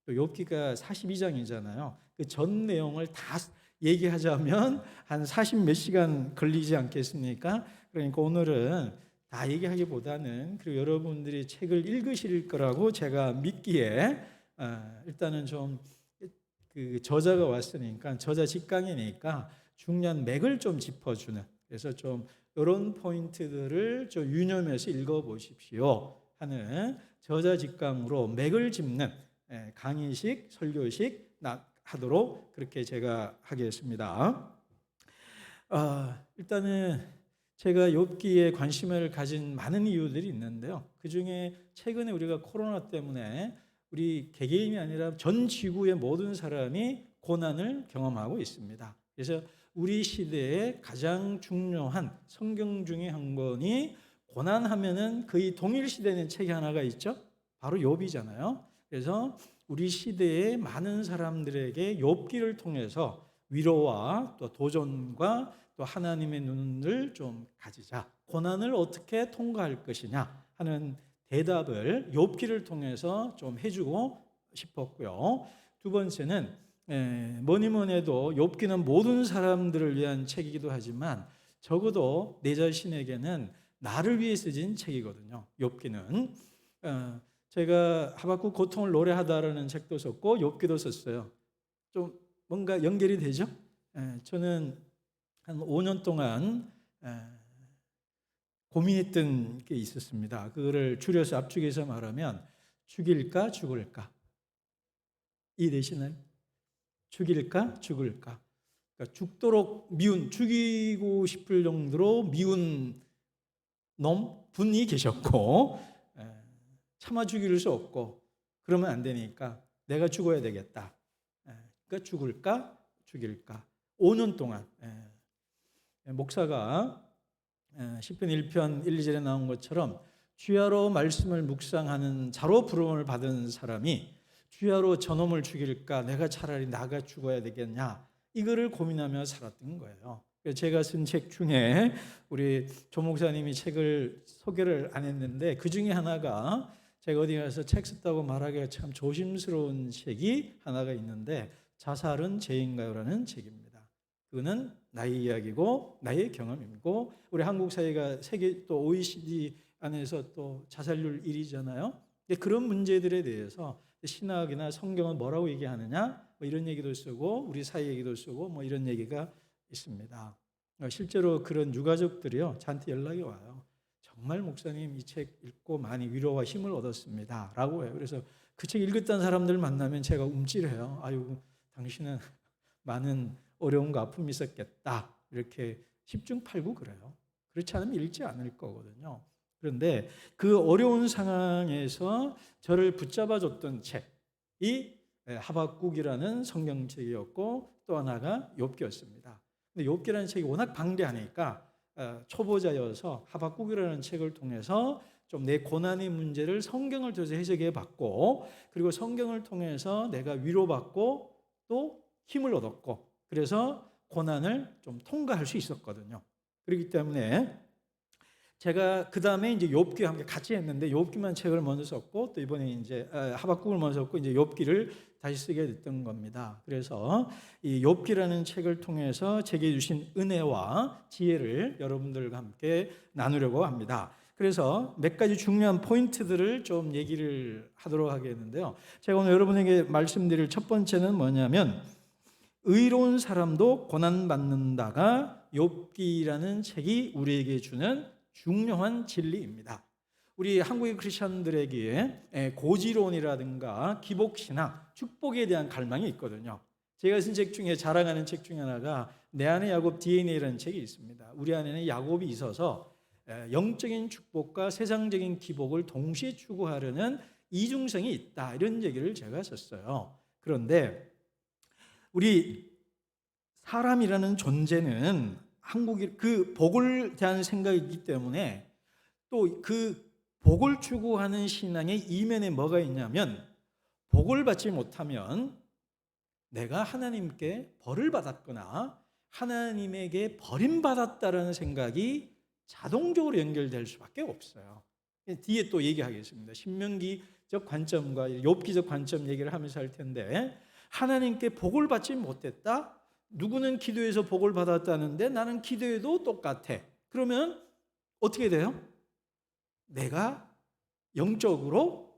또 욥기가 42장이잖아요. 그 전 내용을 다 얘기하자면 한 40 몇 시간 걸리지 않겠습니까? 그러니까 오늘은 다 얘기하기보다는, 그리고 여러분들이 책을 읽으실 거라고 제가 믿기에 일단은 좀 그 저자가 왔으니까, 저자 직강이니까 중요한 맥을 좀 짚어주는, 그래서 좀 이런 포인트들을 좀 유념해서 읽어보십시오 하는 저자 직강으로 맥을 짚는 강의식, 설교식 하도록 그렇게 제가 하겠습니다. 일단은 제가 욥기에 관심을 가진 많은 이유들이 있는데요. 그 중에 최근에 우리가 코로나 때문에 우리 개개인이 아니라 전 지구의 모든 사람이 고난을 경험하고 있습니다. 그래서 우리 시대에 가장 중요한 성경 중에 한 권이, 고난하면은 거의 동일시되는 책이 하나가 있죠. 바로 욥이잖아요. 그래서 우리 시대의 많은 사람들에게 욥기를 통해서 위로와 또 도전과 또 하나님의 눈을 좀 가지자, 고난을 어떻게 통과할 것이냐 하는 대답을 욥기를 통해서 좀 해주고 싶었고요. 두 번째는 뭐니 뭐니 해도 욥기는 모든 사람들을 위한 책이기도 하지만 적어도 내 자신에게는 나를 위해 쓰진 책이거든요. 욥기는 제가 하박국 고통을 노래하다라는 책도 썼고 욥기도 썼어요. 좀 뭔가 연결이 되죠? 저는 한 5년 동안 고민했던 게 있었습니다. 그거를 줄여서 압축해서 말하면 죽일까 죽을까, 이해되시나요? 죽일까 죽을까. 그러니까 죽도록 미운, 죽이고 싶을 정도로 미운 분이 계셨고, 참아 죽일 수 없고 그러면 안 되니까 내가 죽어야 되겠다. 그러니까 죽을까 죽일까. 5년 동안 목사가 시편 1편 1, 2절에 나온 것처럼 주야로 말씀을 묵상하는 자로 부름을 받은 사람이 주야로 저놈을 죽일까, 내가 차라리 나가 죽어야 되겠냐, 이거를 고민하며 살았던 거예요. 제가 쓴 책 중에 우리 조 목사님이 책을 소개를 안 했는데 그 중에 하나가, 제가 어디 가서 책 썼다고 말하기가 참 조심스러운 책이 하나가 있는데 자살은 죄인가요라는 책입니다. 그거는 나의 이야기고 나의 경험이고, 우리 한국 사회가 세계 또 OECD 안에서 또 자살률 1위잖아요. 그런 문제들에 대해서 신학이나 성경은 뭐라고 얘기하느냐, 뭐 이런 얘기도 쓰고 우리 사회 얘기도 쓰고 뭐 이런 얘기가 있습니다. 실제로 그런 유가족들이요 저한테 연락이 와요. 정말 목사님 이 책 읽고 많이 위로와 힘을 얻었습니다 라고 해요. 그래서 그 책 읽었다는 사람들 만나면 제가 움찔해요. 아유, 당신은 많은 어려움과 아픔이 있었겠다, 이렇게 10중 8구 그래요. 그렇지 않으면 읽지 않을 거거든요. 그런데 그 어려운 상황에서 저를 붙잡아 줬던 책이 하박국이라는 성경책이었고, 또 하나가 욥기였습니다. 근데 욥기라는 책이 워낙 방대하니까 초보자여서 하박국이라는 책을 통해서 좀 내 고난의 문제를 성경을 통해서 해석해 봤고, 그리고 성경을 통해서 내가 위로받고 또 힘을 얻었고, 그래서 고난을 좀 통과할 수 있었거든요. 그렇기 때문에 제가 그 다음에 이제 욥기와 함께 같이 했는데, 욥기만 책을 먼저 썼고 또 이번에 이제 하박국을 먼저 썼고 이제 욥기를 다시 쓰게 됐던 겁니다. 그래서 이 욥기라는 책을 통해서 제게 주신 은혜와 지혜를 여러분들과 함께 나누려고 합니다. 그래서 몇 가지 중요한 포인트들을 좀 얘기를 하도록 하겠는데요. 제가 오늘 여러분에게 말씀드릴 첫 번째는 뭐냐면, 의로운 사람도 고난받는다가 욥기라는 책이 우리에게 주는 중요한 진리입니다. 우리 한국의 크리스천들에게 고지론이라든가 기복신앙, 축복에 대한 갈망이 있거든요. 제가 쓴 책 중에 자랑하는 책 중에 하나가 내 안에 야곱 DNA라는 책이 있습니다. 우리 안에는 야곱이 있어서 영적인 축복과 세상적인 기복을 동시에 추구하려는 이중성이 있다, 이런 얘기를 제가 썼어요. 그런데 우리 사람이라는 존재는 한국이 그 복을 대한 생각이 있기 때문에 또 그 복을 추구하는 신앙의 이면에 뭐가 있냐면, 복을 받지 못하면 내가 하나님께 벌을 받았거나 하나님에게 버림받았다라는 생각이 자동적으로 연결될 수밖에 없어요. 뒤에 또 얘기하겠습니다. 신명기 욥기적 관점과 욥기적 관점 얘기를 하면서 할 텐데, 하나님께 복을 받지 못했다. 누구는 기도해서 복을 받았다는데 나는 기도해도 똑같아. 그러면 어떻게 돼요? 내가 영적으로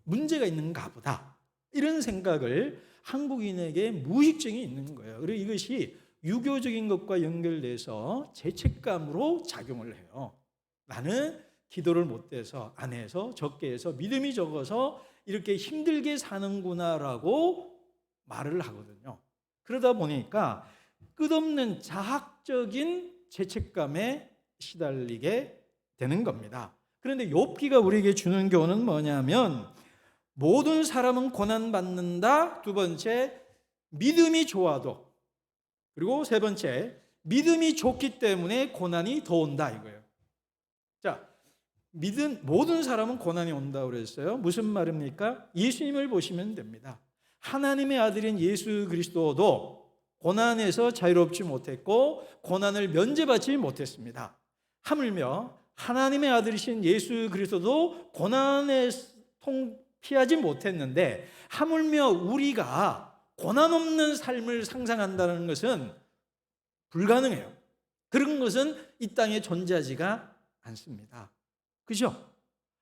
문제가 있는가 보다. 이런 생각을 한국인에게 무의식증이 있는 거예요. 그리고 이것이 유교적인 것과 연결돼서 죄책감으로 작용을 해요. 나는 기도를 못해서, 안 해서, 적게 해서, 믿음이 적어서 이렇게 힘들게 사는구나라고 말을 하거든요. 그러다 보니까 끝없는 자학적인 죄책감에 시달리게 되는 겁니다. 그런데 욥기가 우리에게 주는 교훈은 뭐냐면, 모든 사람은 고난받는다. 두 번째, 믿음이 좋아도. 그리고 세 번째, 믿음이 좋기 때문에 고난이 더 온다 이거예요. 자, 모든 사람은 고난이 온다고 그랬어요. 무슨 말입니까? 예수님을 보시면 됩니다. 하나님의 아들인 예수 그리스도도 고난에서 자유롭지 못했고 고난을 면제받지 못했습니다. 하물며 하나님의 아들이신 예수 그리스도도 고난에 피하지 못했는데, 하물며 우리가 고난 없는 삶을 상상한다는 것은 불가능해요. 그런 것은 이 땅에 존재하지가 않습니다. 그죠?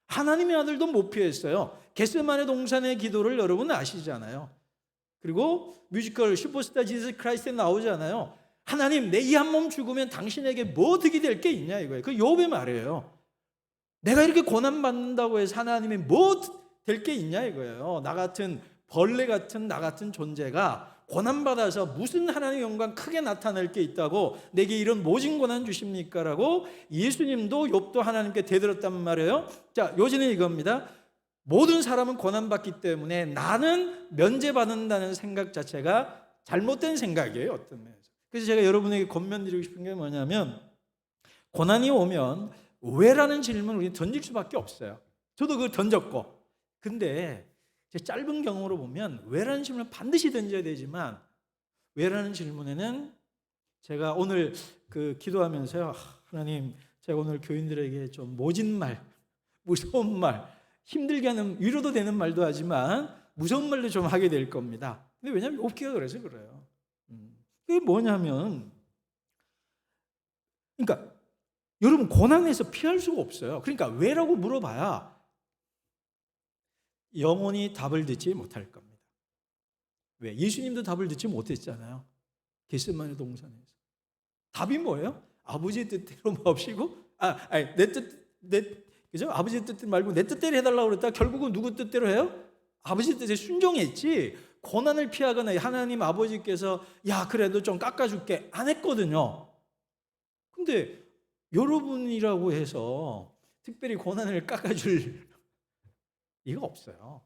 하나님의 아들도 못 피했어요. 겟세마네 동산의 기도를 여러분 아시잖아요. 그리고 뮤지컬 슈퍼스타 지저스 크라이스트에 나오잖아요. 하나님, 내 이 한 몸 죽으면 당신에게 뭐 득이 될 게 있냐 이거예요. 그 욥의 말이에요. 내가 이렇게 고난받는다고 해서 하나님이 뭐 될 게 있냐 이거예요. 나 같은 벌레 같은 나 같은 존재가 고난받아서 무슨 하나님의 영광 크게 나타낼 게 있다고 내게 이런 모진 고난 주십니까? 라고 예수님도 욥도 하나님께 대들었단 말이에요. 자, 요지는 이겁니다. 모든 사람은 고난받기 때문에 나는 면제받는다는 생각 자체가 잘못된 생각이에요, 어떤 면에서. 그래서 제가 여러분에게 권면드리고 싶은 게 뭐냐면, 고난이 오면 왜라는 질문을 우리는 던질 수밖에 없어요. 저도 그걸 던졌고. 근데 제 짧은 경험으로 보면 왜라는 질문을 반드시 던져야 되지만, 왜라는 질문에는 제가 오늘 기도하면서요, 하나님, 제가 오늘 교인들에게 좀 모진 말, 무서운 말, 힘들게 하는, 위로도 되는 말도 하지만 무서운 말도 좀 하게 될 겁니다. 근데 왜냐하면 욥기가 그래서 그래요. 그게 뭐냐면, 그러니까 여러분, 고난에서 피할 수가 없어요. 그러니까 왜라고 물어봐야 영원히 답을 듣지 못할 겁니다. 왜? 예수님도 답을 듣지 못했잖아요. 겟세마네 동산에서. 답이 뭐예요? 아버지의 뜻대로 마옵시고, 그죠? 아버지의 뜻 말고 내 뜻대로 해달라고 그랬다. 결국은 누구 뜻대로 해요? 아버지 뜻에 순종했지. 고난을 피하거나 하나님 아버지께서 야, 그래도 좀 깎아줄게 안 했거든요. 근데 여러분이라고 해서 특별히 고난을 깎아줄 이가 없어요.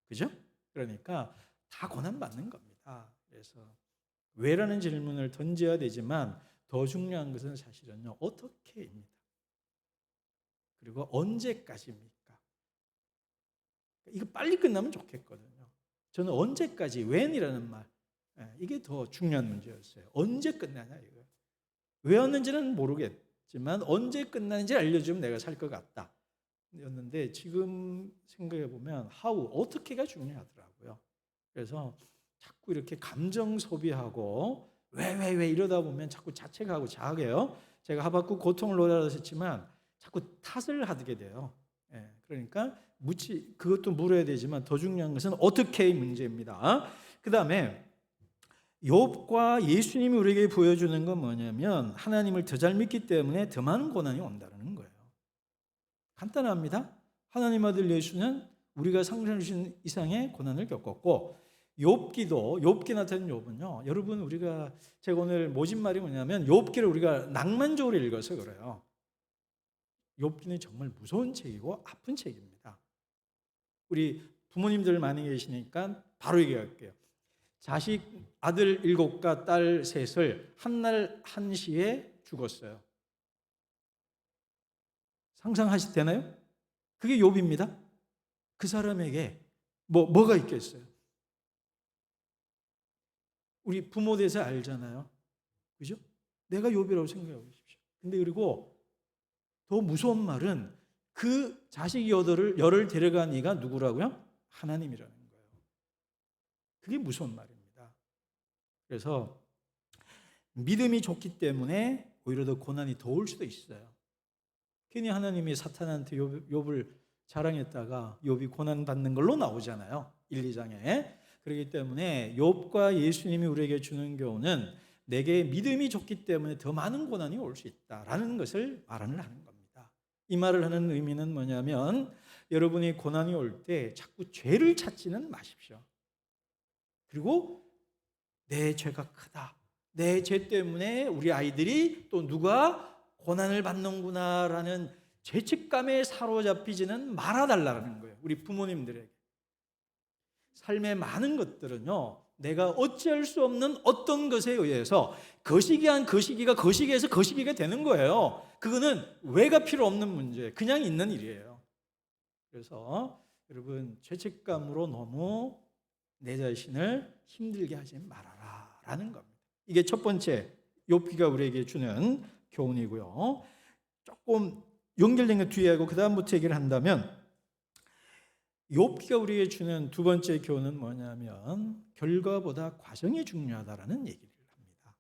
그죠? 그러니까 다 고난 받는 겁니다. 그래서 왜라는 질문을 던져야 되지만 더 중요한 것은 사실은요, 어떻게입니다. 그리고 언제까지입니까? 이거 빨리 끝나면 좋겠거든요. 저는 언제까지, when이라는 말, 이게 더 중요한 문제였어요. 언제 끝나냐 이거. 왜 왔는지는 모르겠지만 언제 끝나는지 알려주면 내가 살 것 같다 였는데, 지금 생각해 보면 how, 어떻게가 중요하더라고요. 그래서 자꾸 이렇게 감정 소비하고 왜 이러다 보면 자꾸 자책하고 자학해요. 제가 하박국 고통을 노래하라 했지만 자꾸 탓을 하게 돼요. 그러니까 그것도 물어야 되지만 더 중요한 것은 어떻게의 문제입니다. 그 다음에 욥과 예수님이 우리에게 보여주는 건 뭐냐면, 하나님을 더 잘 믿기 때문에 더 많은 고난이 온다는 거예요. 간단합니다. 하나님 아들 예수는 우리가 상상할 수 있는 이상의 고난을 겪었고, 욥기 나타낸 욥은요, 여러분, 제가 오늘 모진 말이 뭐냐면, 욥기를 우리가 낭만적으로 읽어서 그래요. 욥기는 정말 무서운 책이고 아픈 책입니다. 우리 부모님들 많이 계시니까 바로 얘기할게요. 자식 아들 7과 딸 3을 한날 한시에 죽었어요. 상상하시 되나요? 그게 욥입니다. 그 사람에게 뭐가 있겠어요? 우리 부모 돼서 알잖아요. 그죠? 내가 욥이라고 생각해 보십시오. 근데 그리고 더 무서운 말은 그 자식 열을 데려간 이가 누구라고요? 하나님이라는 거예요. 그게 무서운 말입니다. 그래서 믿음이 좋기 때문에 오히려 더 고난이 더 올 수도 있어요. 괜히 하나님이 사탄한테 욥을 자랑했다가 욥이 고난 받는 걸로 나오잖아요. 1, 2장에. 그렇기 때문에 욥과 예수님이 우리에게 주는 교훈은 내게 믿음이 좋기 때문에 더 많은 고난이 올 수 있다라는 것을 말을 하는 겁니다. 이 말을 하는 의미는 뭐냐면 여러분이 고난이 올 때 자꾸 죄를 찾지는 마십시오. 그리고 내 죄가 크다. 내 죄 때문에 우리 아이들이 또 누가 고난을 받는구나라는 죄책감에 사로잡히지는 말아달라는 거예요. 우리 부모님들에게. 삶의 많은 것들은요, 내가 어찌할 수 없는 어떤 것에 의해서 거시기한 거시기가 거시기에서 거시기가 되는 거예요. 그거는 왜가 필요 없는 문제, 그냥 있는 일이에요. 그래서 여러분 죄책감으로 너무 내 자신을 힘들게 하지 말아라 라는 겁니다. 이게 첫 번째 욥기가 우리에게 주는 교훈이고요. 조금 연결된 것 뒤에 하고 그 다음부터 얘기를 한다면 욥기가 우리에게 주는 두 번째 교훈은 뭐냐면 결과보다 과정이 중요하다라는 얘기를 합니다.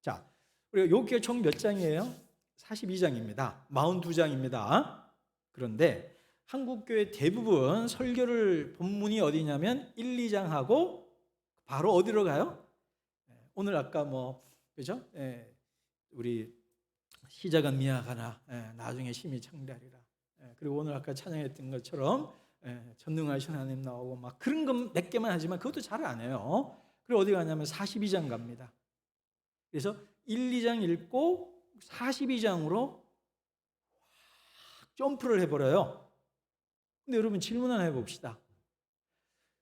자, 우리가 욥기가 총 몇 장이에요? 42장입니다. 42장입니다. 그런데 한국교회 대부분 설교를 본문이 어디냐면 1, 2장하고 바로 어디로 가요? 오늘 아까 그죠? 우리 시작은 미약하나 나중에 심히 창대하리라. 그리고 오늘 아까 찬양했던 것처럼 전능하신 하나님 나오고 막 그런 것 몇 개만 하지만 그것도 잘 안 해요. 그리고 어디 가냐면 42장 갑니다. 그래서 1, 2장 읽고 42장으로 점프를 해버려요. 근데 여러분 질문 하나 해봅시다.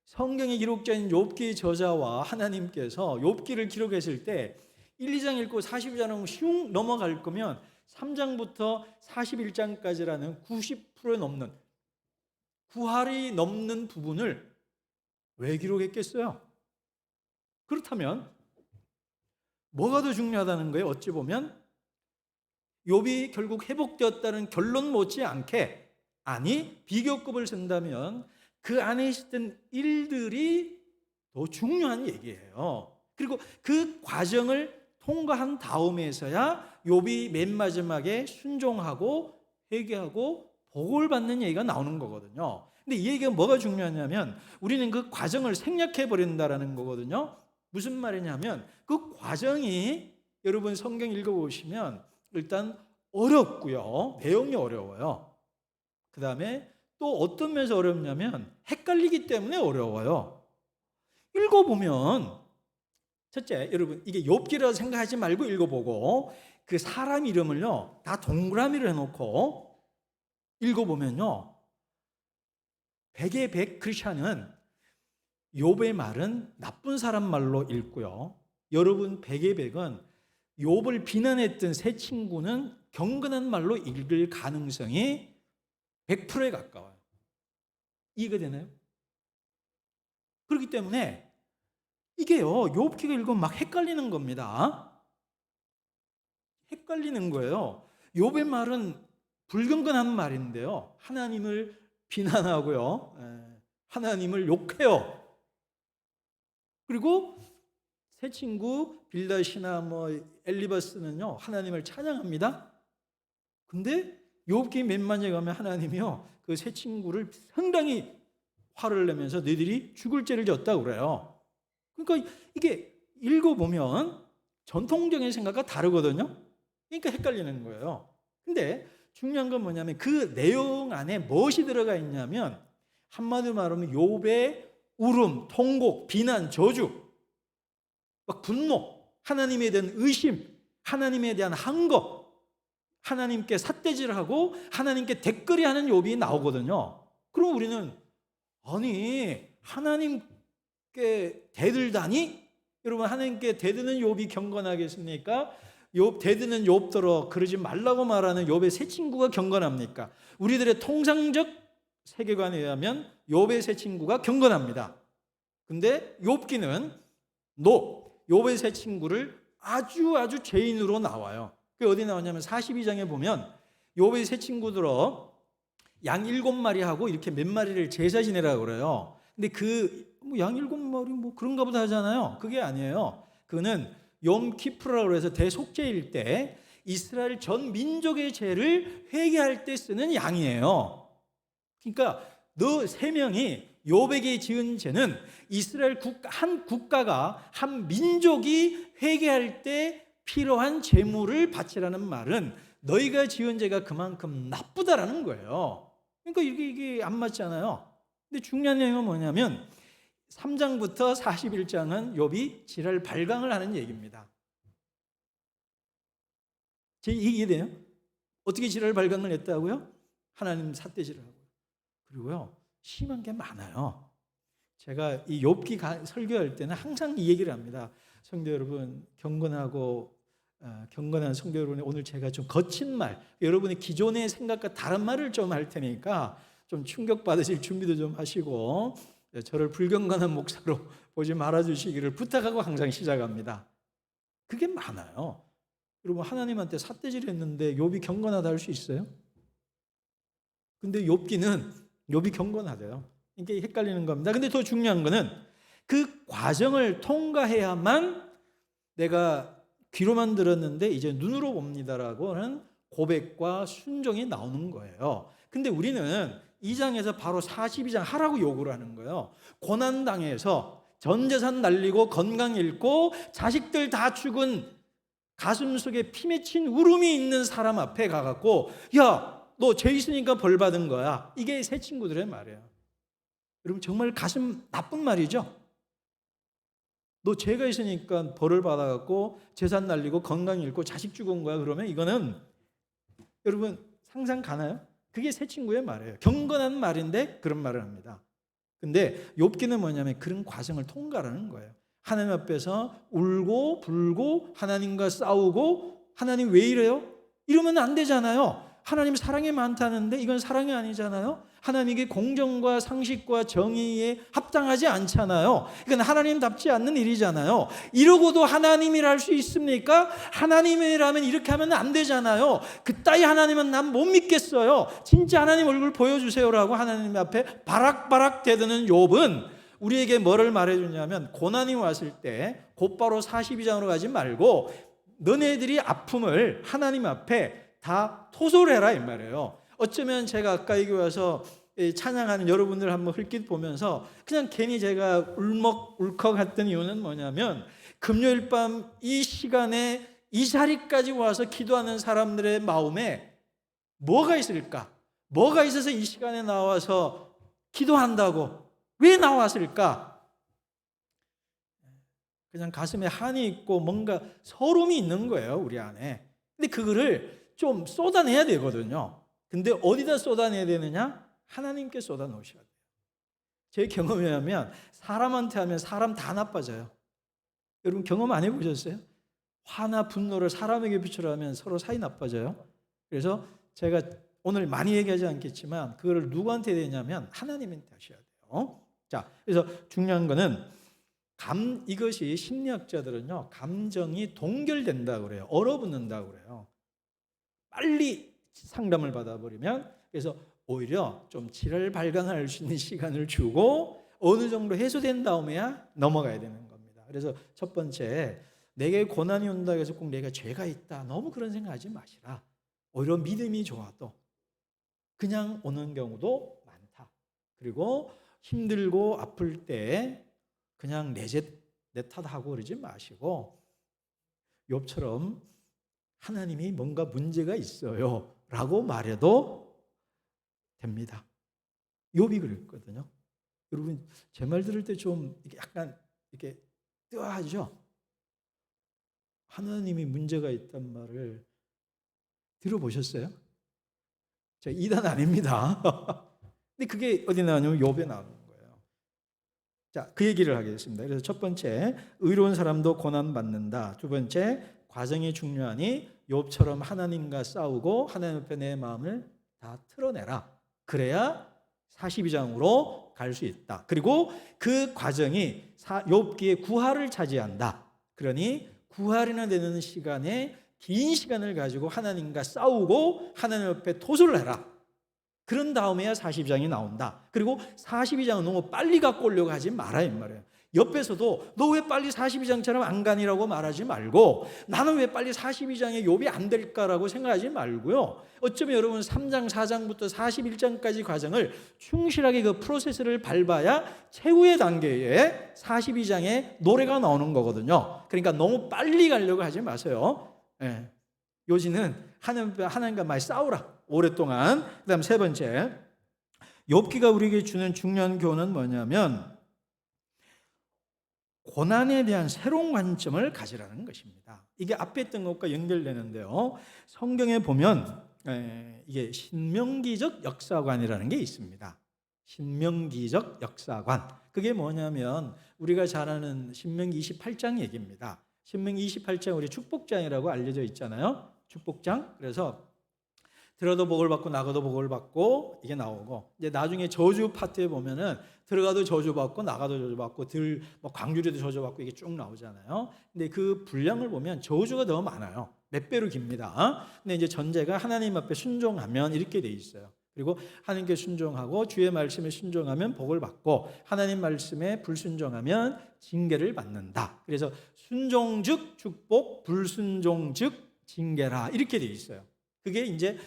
성경의 기록자인 욥기 저자와 하나님께서 욥기를 기록했을 때 1, 2장 읽고 42장은 슝 넘어갈 거면 3장부터 41장까지라는 90%에 넘는 구할이 넘는 부분을 왜 기록했겠어요? 그렇다면 뭐가 더 중요하다는 거예요? 어찌 보면 욥이 결국 회복되었다는 결론 못지않게 비교급을 쓴다면 그 안에 있었던 일들이 더 중요한 얘기예요. 그리고 그 과정을 통과한 다음에서야 욥이 맨 마지막에 순종하고 회개하고 복을 받는 얘기가 나오는 거거든요. 근데 이 얘기가 뭐가 중요하냐면 우리는 그 과정을 생략해 버린다라는 거거든요. 무슨 말이냐면 그 과정이 여러분 성경 읽어보시면 일단 어렵고요. 내용이 어려워요. 그 다음에 또 어떤 면에서 어렵냐면 헷갈리기 때문에 어려워요. 읽어보면 첫째, 여러분 이게 욥기라고 생각하지 말고 읽어보고 그 사람 이름을요 다 동그라미를 해놓고 읽어보면요 100의 100 크리스찬은 욥의 말은 나쁜 사람 말로 읽고요. 여러분 100의 100은 욥을 비난했던 세 친구는 경건한 말로 읽을 가능성이 100%에 가까워요. 이해가 되나요? 그렇기 때문에 이게요 욥기가 읽으면 막 헷갈리는 겁니다. 헷갈리는 거예요. 욥의 말은 불경건한 말인데요 하나님을 비난하고요 하나님을 욕해요. 그리고 세 친구 빌닷이나 엘리바스는요 하나님을 찬양합니다. 근데 욥기 맨 마지막에 가면 하나님이요 그 세 친구를 상당히 화를 내면서 너희들이 죽을 죄를 졌다고 그래요. 그러니까 이게 읽어보면 전통적인 생각과 다르거든요. 그러니까 헷갈리는 거예요. 근데 중요한 건 뭐냐면 그 내용 안에 무엇이 들어가 있냐면 한마디로 말하면 욥의 울음, 통곡, 비난, 저주, 막 분노, 하나님에 대한 의심, 하나님에 대한 항거, 하나님께 삿대질하고 하나님께 댓글이 하는 욥이 나오거든요. 그럼 우리는 아니 하나님께 대들다니? 여러분 하나님께 대드는 욥이 경건하겠습니까? 욥 대드는 욥더러 그러지 말라고 말하는 욥의 세 친구가 경건합니까? 우리들의 통상적 세계관에 의하면 욥의 세 친구가 경건합니다. 근데 욥기는 욥의 세 친구를 아주 죄인으로 나와요. 그게 어디 나오냐면 42장에 보면 욥의 세 친구들어 양 7마리하고 이렇게 몇 마리를 제사 지내라고 그래요. 근데 양 7마리 뭐 그런가 보다 하잖아요. 그게 아니에요. 그거는 욤키프라고 해서 대속죄일 때 이스라엘 전 민족의 죄를 회개할 때 쓰는 양이에요. 그러니까 너 3명이 욥에게 지은 죄는 이스라엘 한 국가가, 한 민족이 회개할 때 필요한 제물을 바치라는 말은 너희가 지은 죄가 그만큼 나쁘다라는 거예요. 그러니까 이게 안 맞잖아요. 근데 중요한 내용은 뭐냐면 3장부터 41장은 욥이 지랄 발광을 하는 얘기입니다. 제 이해돼요? 어떻게 지랄 발광을 했다고요? 하나님 삿대질을 하고. 그리고요, 심한 게 많아요. 제가 이 욥기 설교할 때는 항상 이 얘기를 합니다. 성도 여러분, 경건한 성도 여러분, 오늘 제가 좀 거친 말, 여러분의 기존의 생각과 다른 말을 좀 할 테니까 좀 충격받으실 준비도 좀 하시고 저를 불경건한 목사로 보지 말아주시기를 부탁하고 항상 시작합니다. 그게 많아요. 여러분, 하나님한테 삿대질 했는데 욥이 경건하다 할 수 있어요? 근데 욥이 경건하대요. 이게 헷갈리는 겁니다. 근데 더 중요한 거는 그 과정을 통과해야만 내가 귀로만 들었는데 이제 눈으로 봅니다라고 하는 고백과 순종이 나오는 거예요. 근데 우리는 2장에서 바로 42장 하라고 요구를 하는 거예요. 고난당해서 전 재산 날리고 건강 잃고 자식들 다 죽은 가슴 속에 피 맺힌 울음이 있는 사람 앞에 가갖고 야, 너 죄 있으니까 벌 받은 거야. 이게 새 친구들의 말이에요. 여러분, 정말 가슴 나쁜 말이죠. 너 죄가 있으니까 벌을 받아갖고 재산 날리고 건강 잃고 자식 죽은 거야. 그러면 이거는 여러분 상상 가나요? 그게 새 친구의 말이에요. 경건한 말인데 그런 말을 합니다. 근데 욥기는 뭐냐면 그런 과정을 통과하는 거예요. 하나님 앞에서 울고 불고 하나님과 싸우고 하나님 왜 이래요? 이러면 안 되잖아요. 하나님 사랑이 많다는데 이건 사랑이 아니잖아요. 하나님께 공정과 상식과 정의에 합당하지 않잖아요. 이건 하나님답지 않는 일이잖아요. 이러고도 하나님이라 할 수 있습니까? 하나님이라면 이렇게 하면 안 되잖아요. 그따위 하나님은 난 못 믿겠어요. 진짜 하나님 얼굴 보여주세요라고 하나님 앞에 바락바락 대드는 욥은 우리에게 뭐를 말해주냐면 고난이 왔을 때 곧바로 42장으로 가지 말고 너네들이 아픔을 하나님 앞에 다 토설해라 이 말이에요. 어쩌면 제가 아까 여기 와서 찬양하는 여러분들 한번 흘낏 보면서 그냥 괜히 제가 울컥 했던 이유는 뭐냐면 금요일 밤 이 시간에 이 자리까지 와서 기도하는 사람들의 마음에 뭐가 있을까? 뭐가 있어서 이 시간에 나와서 기도한다고 왜 나왔을까? 그냥 가슴에 한이 있고 뭔가 서름이 있는 거예요, 우리 안에. 근데 그거를 좀 쏟아내야 되거든요. 근데 어디다 쏟아내야 되느냐? 하나님께 쏟아 놓으셔야 돼요. 제 경험에 하면 사람한테 하면 사람 다 나빠져요. 여러분 경험 안 해보셨어요? 화나 분노를 사람에게 비추라면 서로 사이 나빠져요. 그래서 제가 오늘 많이 얘기하지 않겠지만 그거를 누구한테 해야 되냐면 하나님한테 하셔야 돼요. 자, 그래서 중요한 거는 이것이 심리학자들은요, 감정이 동결된다고 그래요. 얼어붙는다고 그래요. 빨리 상담을 받아버리면, 그래서 오히려 좀 질을 발견할 수 있는 시간을 주고 어느 정도 해소된 다음에야 넘어가야 되는 겁니다. 그래서 첫 번째, 내게 고난이 온다고 해서 꼭 내가 죄가 있다, 너무 그런 생각하지 마시라. 오히려 믿음이 좋아도 그냥 오는 경우도 많다. 그리고 힘들고 아플 때 그냥 내 탓하고 그러지 마시고 욥처럼 하나님이 뭔가 문제가 있어요 라고 말해도 됩니다. 욥이 그랬거든요. 여러분 제 말 들을 때 좀 약간 이렇게 뜨아하죠? 하나님이 문제가 있단 말을 들어보셨어요? 저 이단 아닙니다. 근데 그게 어디 나오냐면 욥에 나오는 거예요. 자, 그 얘기를 하겠습니다. 그래서 첫 번째, 의로운 사람도 고난받는다. 두 번째, 과정이 중요하니 욥처럼 하나님과 싸우고 하나님 앞에 내 마음을 다 틀어내라. 그래야 42장으로 갈 수 있다. 그리고 그 과정이 욥기의 구할을 차지한다. 그러니 구할이나 되는 시간에 긴 시간을 가지고 하나님과 싸우고 하나님 앞에 토설을 해라. 그런 다음에야 42장이 나온다. 그리고 42장은 너무 빨리 갖고 오려고 하지 마라 이 말이에요. 옆에서도 너 왜 빨리 42장처럼 안 가니라고 말하지 말고, 나는 왜 빨리 42장에 욥이 안 될까라고 생각하지 말고요. 어쩌면 여러분 3장 4장부터 41장까지 과정을 충실하게 그 프로세스를 밟아야 최후의 단계에 42장에 노래가 나오는 거거든요. 그러니까 너무 빨리 가려고 하지 마세요. 예. 요지는 하나님과 많이 싸우라, 오랫동안. 그 다음 세 번째, 욥기가 우리에게 주는 중요한 교훈은 뭐냐면 고난에 대한 새로운 관점을 가지라는 것입니다. 이게 앞에 있던 것과 연결되는데요. 성경에 보면 이게 신명기적 역사관이라는 게 있습니다. 신명기적 역사관. 그게 뭐냐면 우리가 잘 아는 신명기 28장 얘기입니다. 신명기 28장 우리 축복장이라고 알려져 있잖아요. 축복장. 그래서 들어도 복을 받고 나가도 복을 받고 이게 나오고, 이제 나중에 저주 파트에 보면은 들어가도 저주 받고 나가도 저주 받고 광주리도 저주 받고 이게 쭉 나오잖아요. 근데 그 분량을 보면 저주가 더 많아요. 몇 배로 깁니다. 근데 이제 전제가 하나님 앞에 순종하면 이렇게 돼 있어요. 그리고 하나님께 순종하고 주의 말씀에 순종하면 복을 받고, 하나님 말씀에 불순종하면 징계를 받는다. 그래서 순종 즉 축복, 불순종 즉 징계라, 이렇게 돼 있어요. 그게 이제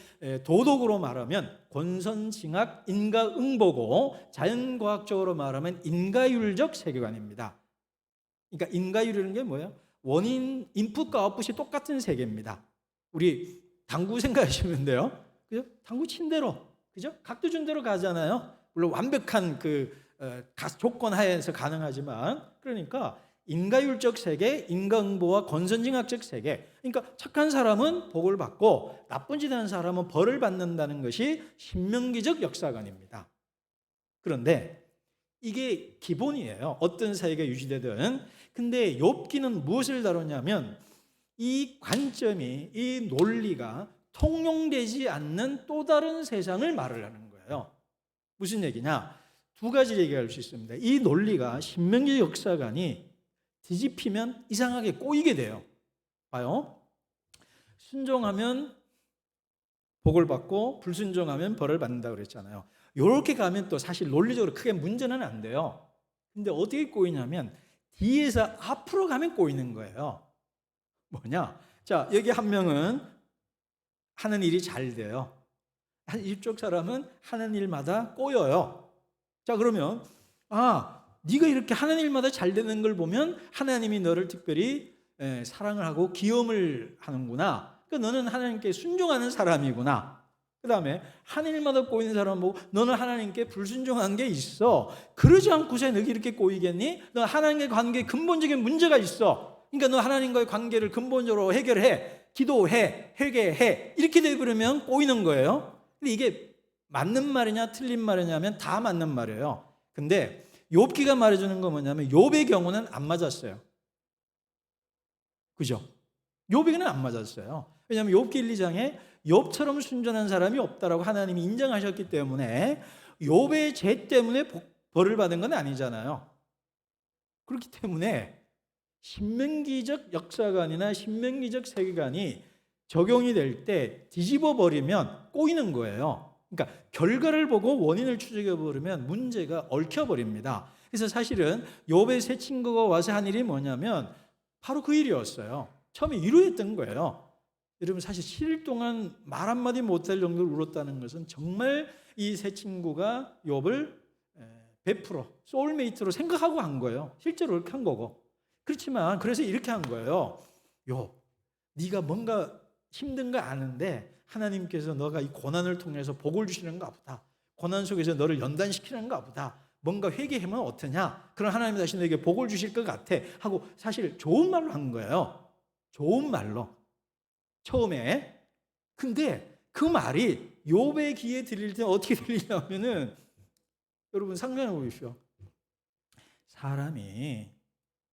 도덕으로 말하면 권선징악 인과응보고, 자연과학적으로 말하면 인과율적 세계관입니다. 그러니까 인과율이라는 게 뭐예요? 원인, 인풋과 아웃풋이 똑같은 세계입니다. 우리 당구 생각하시면 돼요. 그죠? 당구 친 대로, 그죠? 각도 준 대로 가잖아요. 물론 완벽한 조건 하에서 가능하지만, 그러니까 인과율적 세계, 인과응보와 권선징악적 세계. 그러니까 착한 사람은 복을 받고 나쁜 짓 하는 사람은 벌을 받는다는 것이 신명기적 역사관입니다. 그런데 이게 기본이에요. 어떤 사회가 유지되든. 근데 욥기는 무엇을 다루냐면 이 관점이, 이 논리가 통용되지 않는 또 다른 세상을 말을 하는 거예요. 무슨 얘기냐? 두 가지 얘기할 수 있습니다. 이 논리가, 신명기적 역사관이 뒤집히면 이상하게 꼬이게 돼요. 봐요. 순종하면 복을 받고 불순종하면 벌을 받는다고 그랬잖아요. 이렇게 가면 또 사실 논리적으로 크게 문제는 안 돼요. 근데 어떻게 꼬이냐면 뒤에서 앞으로 가면 꼬이는 거예요. 뭐냐? 자, 여기 한 명은 하는 일이 잘 돼요. 이쪽 사람은 하는 일마다 꼬여요. 자, 그러면 네가 이렇게 하는 일마다 잘 되는 걸 보면 하나님이 너를 특별히 사랑을 하고 기염을 하는구나. 그러니까 너는 하나님께 순종하는 사람이구나. 그 다음에 하는 일마다 꼬이는 사람 보고 너는 하나님께 불순종한 게 있어. 그러지 않고서 너가 이렇게 꼬이겠니? 너 하나님과의 관계에 근본적인 문제가 있어. 그러니까 너 하나님과의 관계를 근본적으로 해결해. 기도해. 회개해. 이렇게 되버리면 꼬이는 거예요. 근데 이게 맞는 말이냐 틀린 말이냐면 다 맞는 말이에요. 근데 욥기가 말해주는 건 뭐냐면 욥의 경우는 안 맞았어요. 그죠? 욥에게는 안 맞았어요. 왜냐하면 욥기 1, 2장에 욥처럼 순전한 사람이 없다라고 하나님이 인정하셨기 때문에 욥의 죄 때문에 벌을 받은 건 아니잖아요. 그렇기 때문에 신명기적 역사관이나 신명기적 세계관이 적용이 될 때 뒤집어 버리면 꼬이는 거예요. 그러니까 결과를 보고 원인을 추적해 버리면 문제가 얽혀 버립니다. 그래서 사실은 욥의 세 친구가 와서 한 일이 뭐냐면 바로 그 일이었어요. 처음에 위로했던 거예요. 여러분 사실 7일 동안 말 한마디 못할 정도로 울었다는 것은 정말 이 세 친구가 욥을 100% 소울메이트로 생각하고 한 거예요. 실제로 그렇게 한 거고. 그렇지만 그래서 이렇게 한 거예요. 욥, 네가 뭔가 힘든 거 아는데 하나님께서 너가 이 고난을 통해서 복을 주시는가 보다. 고난 속에서 너를 연단시키는가 보다. 뭔가 회개하면 어떠냐? 그럼 하나님이 다시 너에게 복을 주실 것 같아 하고 사실 좋은 말로 한 거예요. 좋은 말로. 처음에. 근데 그 말이 욥의 귀에 들릴 때 어떻게 들리냐면은 여러분 상상해 보십시오. 사람이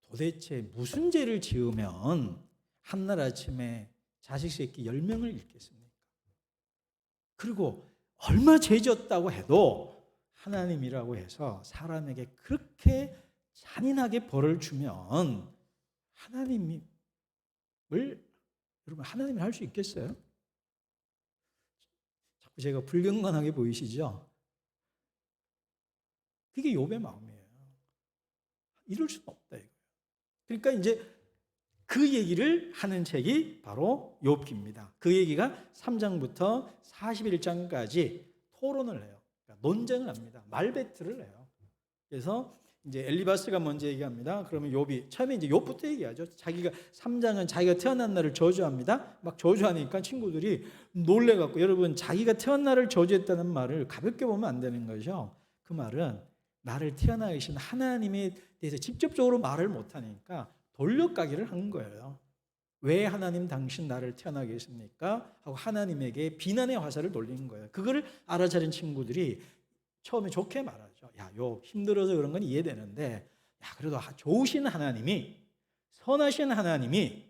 도대체 무슨 죄를 지으면 한날 아침에 자식 새끼 10명을 잃겠습니까? 그리고 얼마 죄 지었다고 해도 하나님이라고 해서 사람에게 그렇게 잔인하게 벌을 주면 여러분 하나님이 할 수 있겠어요? 자꾸 제가 불경건하게 보이시죠? 그게 욥의 마음이에요. 이럴 수는 없다 이거예요. 그러니까 이제 그 얘기를 하는 책이 바로 욥기입니다. 그 얘기가 3장부터 41장까지 토론을 해요. 그러니까 논쟁을 합니다. 말배틀을 해요. 그래서 이제 엘리바스가 먼저 얘기합니다. 그러면 욥이 처음에 이제 욥부터 얘기하죠. 자기가 3장은 자기가 태어난 날을 저주합니다. 막 저주하니까 친구들이 놀래갖고, 여러분 자기가 태어난 날을 저주했다는 말을 가볍게 보면 안 되는 거죠. 그 말은 나를 태어나게 하신 하나님에 대해서 직접적으로 말을 못하니까 돌려가기를 한 거예요. 왜 하나님 당신 나를 태어나게 했습니까? 하고 하나님에게 비난의 화살을 돌린 거예요. 그거를 알아차린 친구들이 처음에 좋게 말하죠. 야, 욥 힘들어서 그런 건 이해되는데, 야, 그래도 좋으신 하나님이, 선하신 하나님이,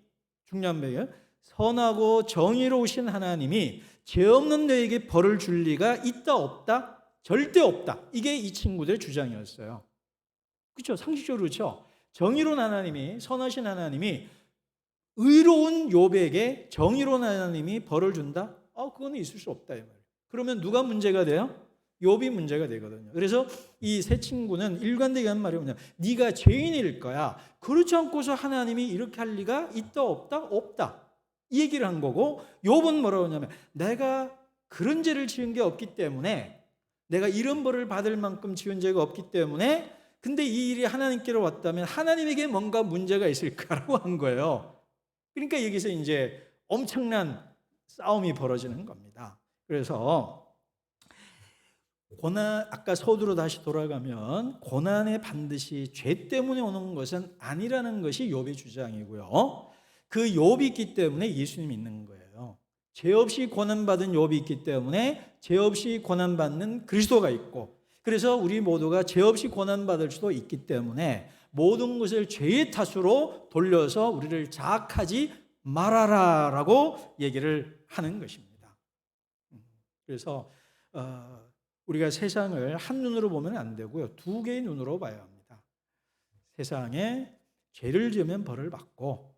중요한 배경, 선하고 정의로우신 하나님이 죄 없는 너에게 벌을 줄 리가 있다 없다? 절대 없다. 이게 이 친구들의 주장이었어요. 그렇죠? 상식적으로 그렇죠? 정의로운 하나님이, 선하신 하나님이 의로운 욥에게 정의로운 하나님이 벌을 준다? 그거는 있을 수 없다 이 말이에요. 그러면 누가 문제가 돼요? 욥이 문제가 되거든요. 그래서 이 세 친구는 일관되게 한 말이 뭐냐? 네가 죄인일 거야. 그렇지 않고서 하나님이 이렇게 할 리가 있다 없다? 없다. 이 얘기를 한 거고, 욥은 뭐라고 하냐면 내가 그런 죄를 지은 게 없기 때문에, 내가 이런 벌을 받을 만큼 지은 죄가 없기 때문에, 근데 이 일이 하나님께로 왔다면 하나님에게 뭔가 문제가 있을까라고 한 거예요. 그러니까 여기서 이제 엄청난 싸움이 벌어지는 겁니다. 그래서 고난, 아까 서두로 다시 돌아가면 고난에 반드시 죄 때문에 오는 것은 아니라는 것이 욥의 주장이고요. 그 욥이 있기 때문에 예수님이 있는 거예요. 죄 없이 고난받은 욥이 있기 때문에 죄 없이 고난받는 그리스도가 있고, 그래서 우리 모두가 죄 없이 고난받을 수도 있기 때문에 모든 것을 죄의 탓으로 돌려서 우리를 자학하지 말아라라고 얘기를 하는 것입니다. 그래서 우리가 세상을 한 눈으로 보면 안 되고요, 두 개의 눈으로 봐야 합니다. 세상에 죄를 지으면 벌을 받고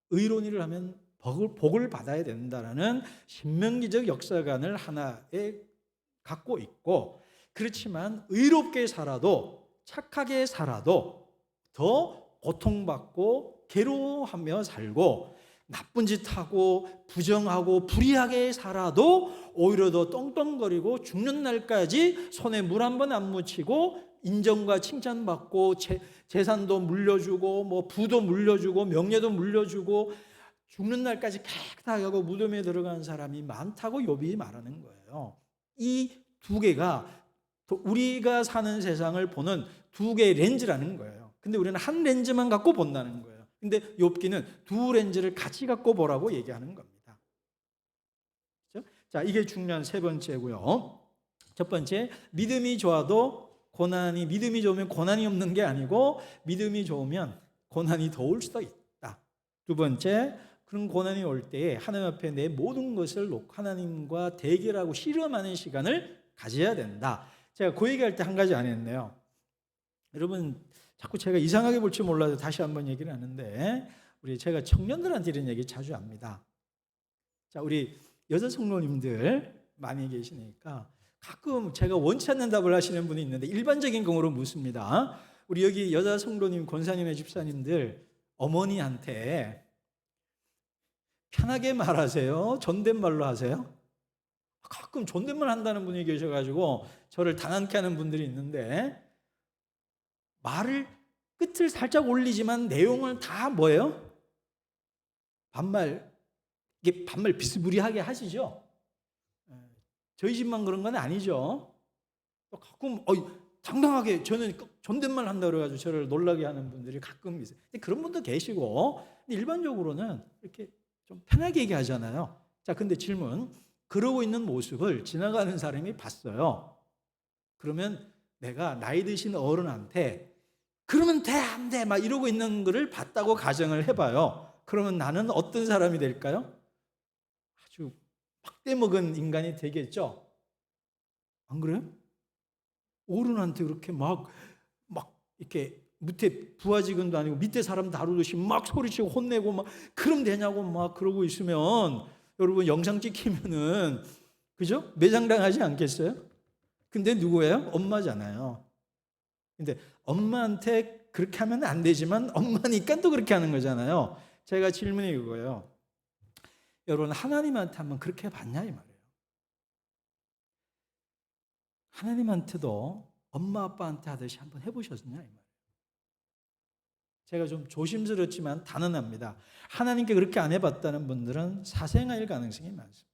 의로운 일을 하면 복을 받아야 된다라는 신명기적 역사관을 하나에 갖고 있고, 그렇지만 의롭게 살아도, 착하게 살아도 더 고통받고 괴로워하며 살고, 나쁜 짓 하고 부정하고 불의하게 살아도 오히려 더 떵떵거리고 죽는 날까지 손에 물 한 번 안 묻히고 인정과 칭찬받고 재산도 물려주고 뭐 부도 물려주고 명예도 물려주고 죽는 날까지 깨끗하게 하고 무덤에 들어가는 사람이 많다고 욥이 말하는 거예요. 이 두 개가 우리가 사는 세상을 보는 두 개의 렌즈라는 거예요. 근데 우리는 한 렌즈만 갖고 본다는 거예요. 근데 욥기는 두 렌즈를 같이 갖고 보라고 얘기하는 겁니다. 그렇죠? 자, 이게 중요한 세 번째고요. 첫 번째, 믿음이 좋아도 고난이, 믿음이 좋으면 고난이 없는 게 아니고 믿음이 좋으면 고난이 더 올 수도 있다. 두 번째, 그런 고난이 올 때에 하나님 앞에 내 모든 것을 놓고 하나님과 대결하고 씨름하는 시간을 가져야 된다. 제가 그 얘기할 때 한 가지 안 했네요. 여러분 자꾸 제가 이상하게 볼지 몰라도 다시 한번 얘기를 하는데, 제가 청년들한테 이런 얘기 자주 합니다. 자, 우리 여자 성도님들 많이 계시니까 가끔 제가 원치 않는 답을 하시는 분이 있는데 일반적인 경우로 묻습니다. 우리 여기 여자 성도님, 권사님의 집사님들 어머니한테 편하게 말하세요? 존댓말로 하세요? 가끔 존댓말 한다는 분이 계셔가지고 저를 당황케 하는 분들이 있는데, 말을 끝을 살짝 올리지만 내용을 다 뭐예요? 반말, 이게 반말 비스무리하게 하시죠? 저희 집만 그런 건 아니죠. 가끔 당당하게 저는 존댓말 한다고 그래가지고 저를 놀라게 하는 분들이 가끔 있어요. 그런 분도 계시고, 근데 일반적으로는 이렇게 좀 편하게 얘기하잖아요. 자, 근데 질문, 그러고 있는 모습을 지나가는 사람이 봤어요. 그러면 내가 나이 드신 어른한테 그러면 돼, 안 돼, 막 이러고 있는 거를 봤다고 가정을 해봐요. 그러면 나는 어떤 사람이 될까요? 아주 빡대먹은 인간이 되겠죠? 안 그래요? 어른한테 그렇게 막 이렇게 밑에 부하직원도 아니고 밑에 사람 다루듯이 막 소리치고 혼내고 막 그럼 되냐고 막 그러고 있으면, 여러분 영상 찍히면은 그죠? 매장당하지 않겠어요? 근데 누구예요? 엄마잖아요. 근데 엄마한테 그렇게 하면 안 되지만 엄마니까 또 그렇게 하는 거잖아요. 제가 질문이 이거예요. 여러분, 하나님한테 한번 그렇게 해봤냐 이 말이에요. 하나님한테도 엄마 아빠한테 하듯이 한번 해보셨냐 이 말이에요. 제가 좀 조심스럽지만 단언합니다. 하나님께 그렇게 안 해봤다는 분들은 사생아일 가능성이 많습니다.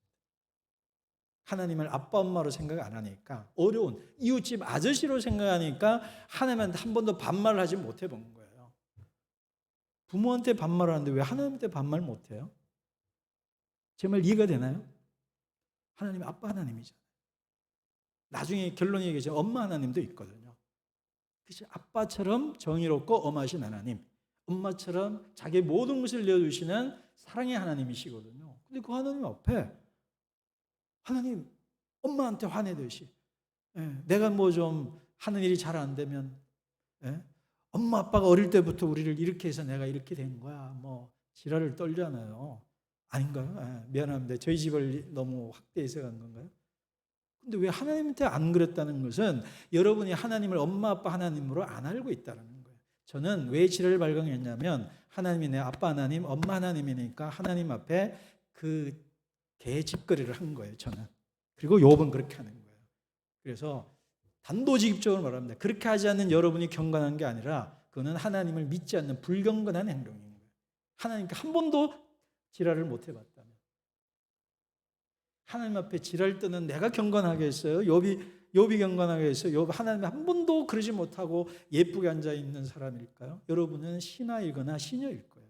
하나님을 아빠 엄마로 생각 안 하니까, 어려운 이웃집 아저씨로 생각하니까 하나님한테 한 번도 반말을 하지 못해 본 거예요. 부모한테 반말을 하는데 왜 하나님한테 반말 못해요? 제 말 이해가 되나요? 하나님 아빠 하나님이잖아요. 나중에 결론이 얘기하죠. 엄마 하나님도 있거든요. 그치? 아빠처럼 정의롭고 엄하신 하나님, 엄마처럼 자기 모든 것을 내어주시는 사랑의 하나님이시거든요. 근데 그 하나님 앞에 하나님 엄마한테 화내듯이, 내가 뭐 좀 하는 일이 잘 안 되면, 엄마 아빠가 어릴 때부터 우리를 이렇게 해서 내가 이렇게 된 거야, 뭐 지랄을 떨잖아요. 아닌가요? 미안합니다. 저희 집을 너무 확대해서 간 건가요? 근데 왜 하나님한테 안 그랬다는 것은 여러분이 하나님을 엄마 아빠 하나님으로 안 알고 있다는 거예요. 저는 왜 지랄을 발광했냐면 하나님이 내 아빠 하나님, 엄마 하나님이니까 하나님 앞에 그 개짓거리를 한 거예요, 저는. 그리고 욥은 그렇게 하는 거예요. 그래서 단도직입적으로 말합니다. 그렇게 하지 않는 여러분이 경건한 게 아니라 그거는 하나님을 믿지 않는 불경건한 행동인 거예요. 하나님께 한 번도 지랄을 못 해봤다면. 하나님 앞에 지랄 뜨는 내가 경건하겠어요? 욥이 경건하겠어요? 욥 하나님 한 번도 그러지 못하고 예쁘게 앉아 있는 사람일까요? 여러분은 신하이거나 시녀일 거예요.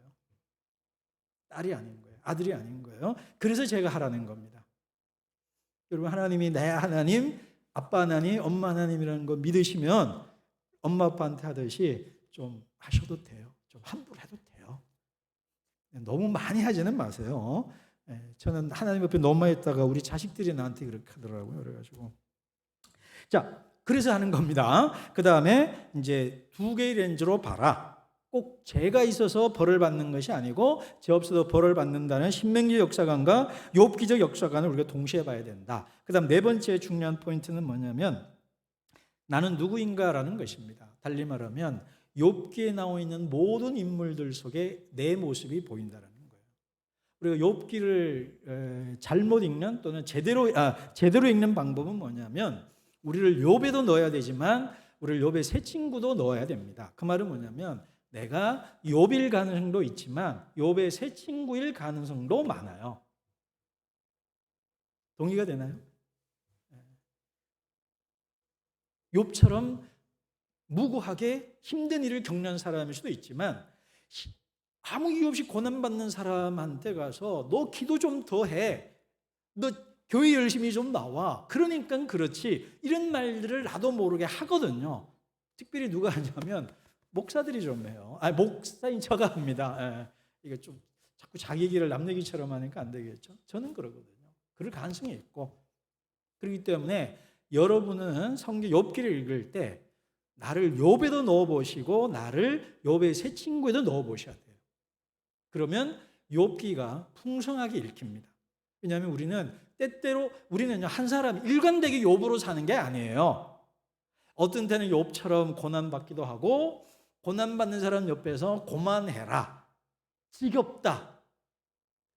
딸이 아닌 거예요. 아들이 아닌 거예요. 그래서 제가 하라는 겁니다. 여러분, 하나님이 내 하나님, 아빠 하나님, 엄마 하나님이라는 거 믿으시면 엄마 아빠한테 하듯이 좀 하셔도 돼요. 좀 함부로 해도 돼요. 너무 많이 하지는 마세요. 저는 하나님 앞에 너무 많이 했다가 우리 자식들이 나한테 그렇게 하더라고요. 그래가지고 자, 그래서 하는 겁니다. 그 다음에 이제 두 개의 렌즈로 봐라. 꼭 죄가 있어서 벌을 받는 것이 아니고 죄 없어도 벌을 받는다는 신명기 역사관과 욥기적 역사관을 우리가 동시에 봐야 된다. 그 다음 네 번째 중요한 포인트는 뭐냐면 나는 누구인가라는 것입니다. 달리 말하면 욥기에 나와 있는 모든 인물들 속에 내 모습이 보인다는 거예요. 우리가 욥기를 잘못 읽는 또는 제대로 읽는 방법은 뭐냐면 우리를 욥에도 넣어야 되지만 우리를 욥의 새 친구도 넣어야 됩니다. 그 말은 뭐냐면 내가 욥일 가능성도 있지만 욥의 새 친구일 가능성도 많아요. 동의가 되나요? 욥처럼 무고하게 힘든 일을 겪는 사람일 수도 있지만 아무 이유 없이 고난받는 사람한테 가서 너 기도 좀 더 해. 너 교회 열심히 좀 나와. 그러니까 그렇지. 이런 말들을 나도 모르게 하거든요. 특별히 누가 하냐면 목사들이 좀 해요. 목사인 저가 합니다. 이게 좀 자꾸 자기 얘기를 남 얘기처럼 하니까 안 되겠죠. 저는 그러거든요. 그럴 가능성이 있고. 그렇기 때문에 여러분은 성경 욥기를 읽을 때 나를 욥에도 넣어보시고 나를 욥의 새 친구에도 넣어보셔야 돼요. 그러면 욥기가 풍성하게 읽힙니다. 왜냐하면 우리는 때때로 우리는 한 사람 일관되게 욥으로 사는 게 아니에요. 어떤 때는 욥처럼 고난받기도 하고 고난받는 사람 옆에서 고만해라, 지겹다,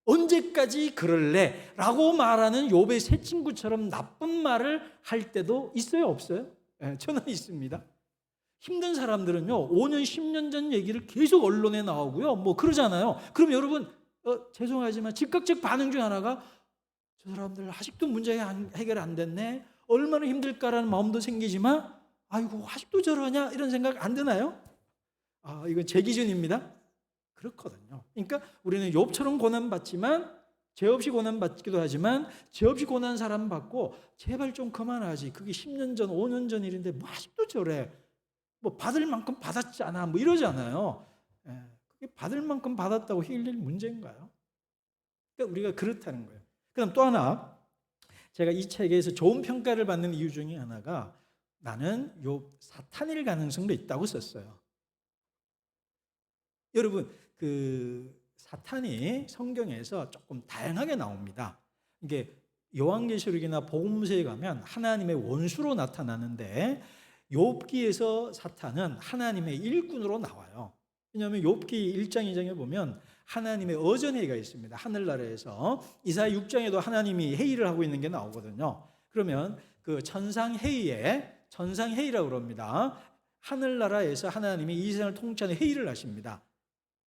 언제까지 그럴래? 라고 말하는 욥의 새 친구처럼 나쁜 말을 할 때도 있어요, 없어요? 저는 있습니다. 힘든 사람들은요 5년 10년 전 얘기를 계속 언론에 나오고요 뭐 그러잖아요. 그럼 여러분 죄송하지만 즉각적 반응 중 하나가 저 사람들 아직도 문제가 해결 안 됐네, 얼마나 힘들까라는 마음도 생기지만 아이고 아직도 저러냐 이런 생각 안 드나요? 이건 제 기준입니다. 그렇거든요. 그러니까 우리는 욥처럼 고난받지만 죄 없이 고난받기도 하지만 죄 없이 고난 사람 받고 제발 좀 그만하지, 그게 10년 전 5년 전 일인데 뭐 아직도 저래, 뭐 받을 만큼 받았지 않아 뭐 이러잖아요. 그게 받을 만큼 받았다고 해결될 문제인가요? 그러니까 우리가 그렇다는 거예요. 그다음 또 하나, 제가 이 책에서 좋은 평가를 받는 이유 중에 하나가 나는 사탄일 가능성도 있다고 썼어요. 여러분 그 사탄이 성경에서 조금 다양하게 나옵니다. 이게 요한계시록이나 복음서에 가면 하나님의 원수로 나타나는데 욥기에서 사탄은 하나님의 일꾼으로 나와요. 왜냐하면 욥기 1장 2장에 보면 하나님의 어전회의가 있습니다. 하늘나라에서 이사야 6장에도 하나님이 회의를 하고 있는 게 나오거든요. 그러면 그 천상회의라고 그럽니다. 하늘나라에서 하나님이 이 세상을 통치하는 회의를 하십니다.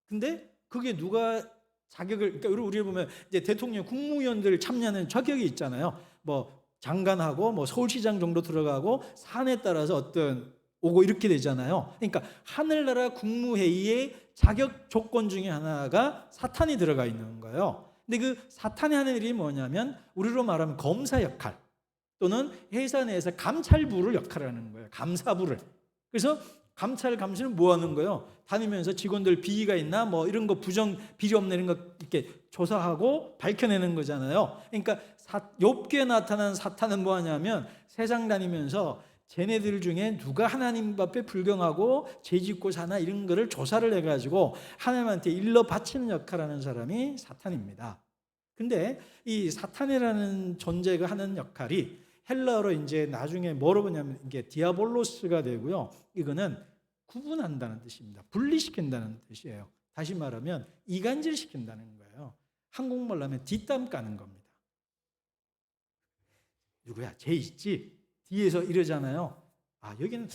근데 그게 누가 자격을, 그러니까 우리 보면 이제 대통령 국무위원들 참여하는 자격이 있잖아요. 뭐 장관하고 뭐 서울시장 정도 들어가고 사안에 따라서 어떤 오고 이렇게 되잖아요. 그러니까 하늘나라 국무회의의 자격 조건 중에 하나가 사탄이 들어가 있는 거예요. 근데 그 사탄이 하는 일이 뭐냐면 우리로 말하면 검사 역할 또는 회사 내에서 감찰부를 역할을 하는 거예요. 감사부를. 그래서 감사는 뭐 하는 거예요? 다니면서 직원들 비위가 있나 뭐 이런 거 비리 없는 이런 거 이렇게 조사하고 밝혀내는 거잖아요. 그러니까 욥기에 나타난 사탄은 뭐 하냐면 세상 다니면서 쟤네들 중에 누가 하나님 앞에 불경하고 죄짓고 사나 이런 거를 조사를 해가지고 하나님한테 일러 바치는 역할을 하는 사람이 사탄입니다. 근데 이 사탄이라는 존재가 하는 역할이 헬라어로 이제 나중에 뭐로 보냐면 이게 디아볼로스가 되고요. 이거는 구분한다는 뜻입니다. 분리시킨다는 뜻이에요. 다시 말하면 이간질시킨다는 거예요. 한국말로 하면 뒷담 까는 겁니다. 누구야? 쟤 있지? 뒤에서 이러잖아요. 아, 여기는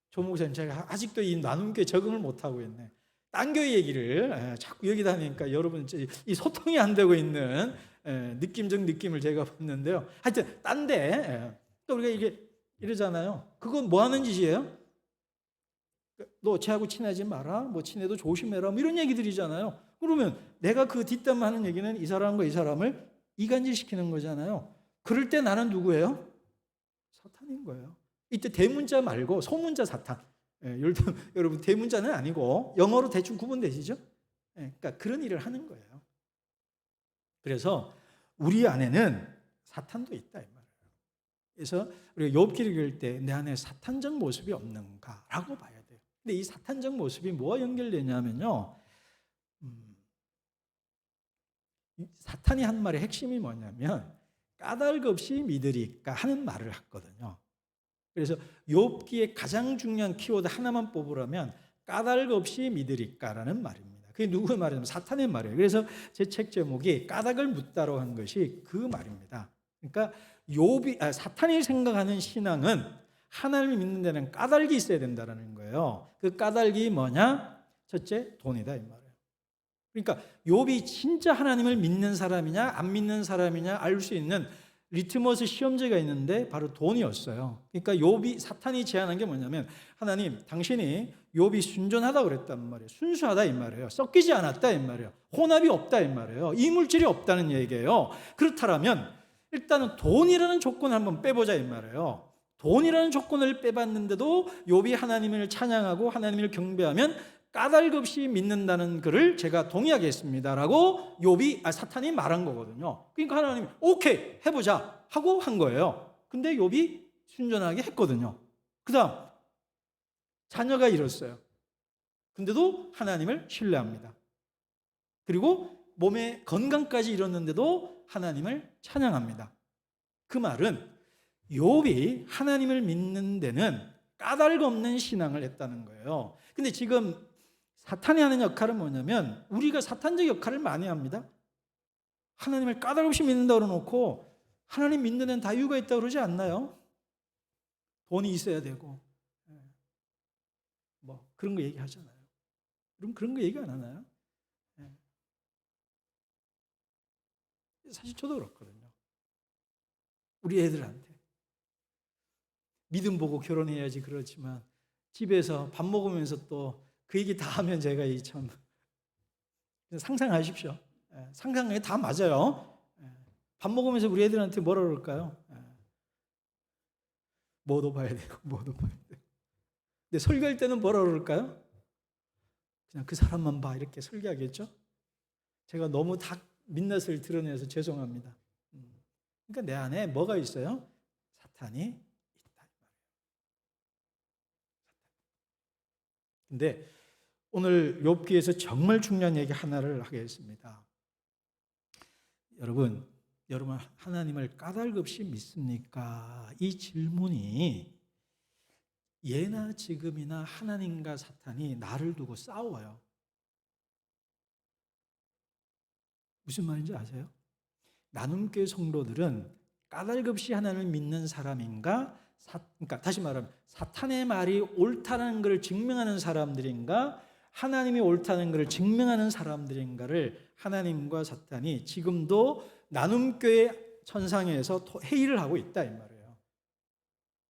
조 목사님 제가 아직도 이 나눔교회 적응을 못하고 있네. 딴 교회 얘기를 자꾸 여기다 하니까 여러분 이 소통이 안 되고 있는 느낌적 느낌을 제가 봤는데요. 하여튼 딴데 또 우리가 이게 이러잖아요. 그건 뭐 하는 짓이에요? 너 쟤하고 친하지 마라. 뭐 친해도 조심해라. 뭐 이런 얘기들이잖아요. 그러면 내가 그 뒷담하는 얘기는 이 사람과 이 사람을 이간질시키는 거잖아요. 그럴 때 나는 누구예요? 사탄인 거예요. 이때 대문자 말고 소문자 사탄. 여러분 대문자는 아니고 영어로 대충 구분되시죠? 그러니까 그런 일을 하는 거예요. 그래서 우리 안에는 사탄도 있다 이 말이에요. 그래서 우리가 욥기를 읽을 때 내 안에 사탄적 모습이 없는가라고 봐야 돼요. 근데 이 사탄적 모습이 뭐와 연결되냐면요. 사탄이 한 말의 핵심이 뭐냐면 까닭 없이 믿으리까 하는 말을 했거든요. 그래서 욥기의 가장 중요한 키워드 하나만 뽑으라면 까닭 없이 믿으리까라는 말입니다. 그게 누구의 말이냐면 사탄의 말이에요. 그래서 제 책 제목이 까닭을 묻다로 한 것이 그 말입니다. 그러니까 사탄이 생각하는 신앙은 하나님을 믿는 데는 까닭이 있어야 된다는 거예요. 그 까닭이 뭐냐? 첫째, 돈이다 이 말이에요. 그러니까 욥이 진짜 하나님을 믿는 사람이냐 안 믿는 사람이냐 알 수 있는 리트머스 시험지가 있는데 바로 돈이었어요. 그러니까 사탄이 제안한 게 뭐냐면 하나님 당신이 욥이 순전하다고 그랬단 말이에요. 순수하다 이 말이에요. 섞이지 않았다 이 말이에요. 혼합이 없다 이 말이에요. 이물질이 없다는 얘기예요. 그렇다면 일단은 돈이라는 조건을 한번 빼보자 이 말이에요. 돈이라는 조건을 빼봤는데도 욥이 하나님을 찬양하고 하나님을 경배하면 까닭 없이 믿는다는 글을 제가 동의하겠습니다라고 사탄이 말한 거거든요. 그러니까 하나님이 오케이 해보자 하고 한 거예요. 근데 욥이 순전하게 했거든요. 그다음 자녀가 잃었어요. 근데도 하나님을 신뢰합니다. 그리고 몸의 건강까지 잃었는데도 하나님을 찬양합니다. 그 말은 욥이 하나님을 믿는 데는 까닭 없는 신앙을 했다는 거예요. 근데 지금 사탄이 하는 역할은 뭐냐면 우리가 사탄적 역할을 많이 합니다. 하나님을 까닭 없이 믿는다고 그러놓고 하나님 믿는 데는 다 이유가 있다고 그러지 않나요? 돈이 있어야 되고 뭐 그런 거 얘기하잖아요. 그럼 그런 거 얘기 안 하나요? 사실 저도 그렇거든요. 우리 애들한테 믿음 보고 결혼해야지 그렇지만 집에서 밥 먹으면서 또 그 얘기 다 하면 제가 참 상상하십시오. 상상에 다 맞아요. 밥 먹으면서 우리 애들한테 뭐라 그럴까요? 뭐도 봐야 되고 뭐도 봐야 되고. 근데 설교할 때는 뭐라 그럴까요? 그냥 그 사람만 봐 이렇게 설교하겠죠? 제가 너무 다 민낯을 드러내서 죄송합니다. 그러니까 내 안에 뭐가 있어요? 사탄이 있다. 근데 오늘 욥기에서 정말 중요한 얘기 하나를 하겠습니다. 여러분, 여러분 하나님을 까닭없이 믿습니까? 이 질문이 예나 지금이나 하나님과 사탄이 나를 두고 싸워요. 무슨 말인지 아세요? 나눔교회 성도들은 까닭없이 하나님을 믿는 사람인가? 그러니까 다시 말하면 사탄의 말이 옳다는 것을 증명하는 사람들인가? 하나님이 옳다는 것을 증명하는 사람들인가를 하나님과 사탄이 지금도 나눔교회 천상에서 회의를 하고 있다 이 말이에요.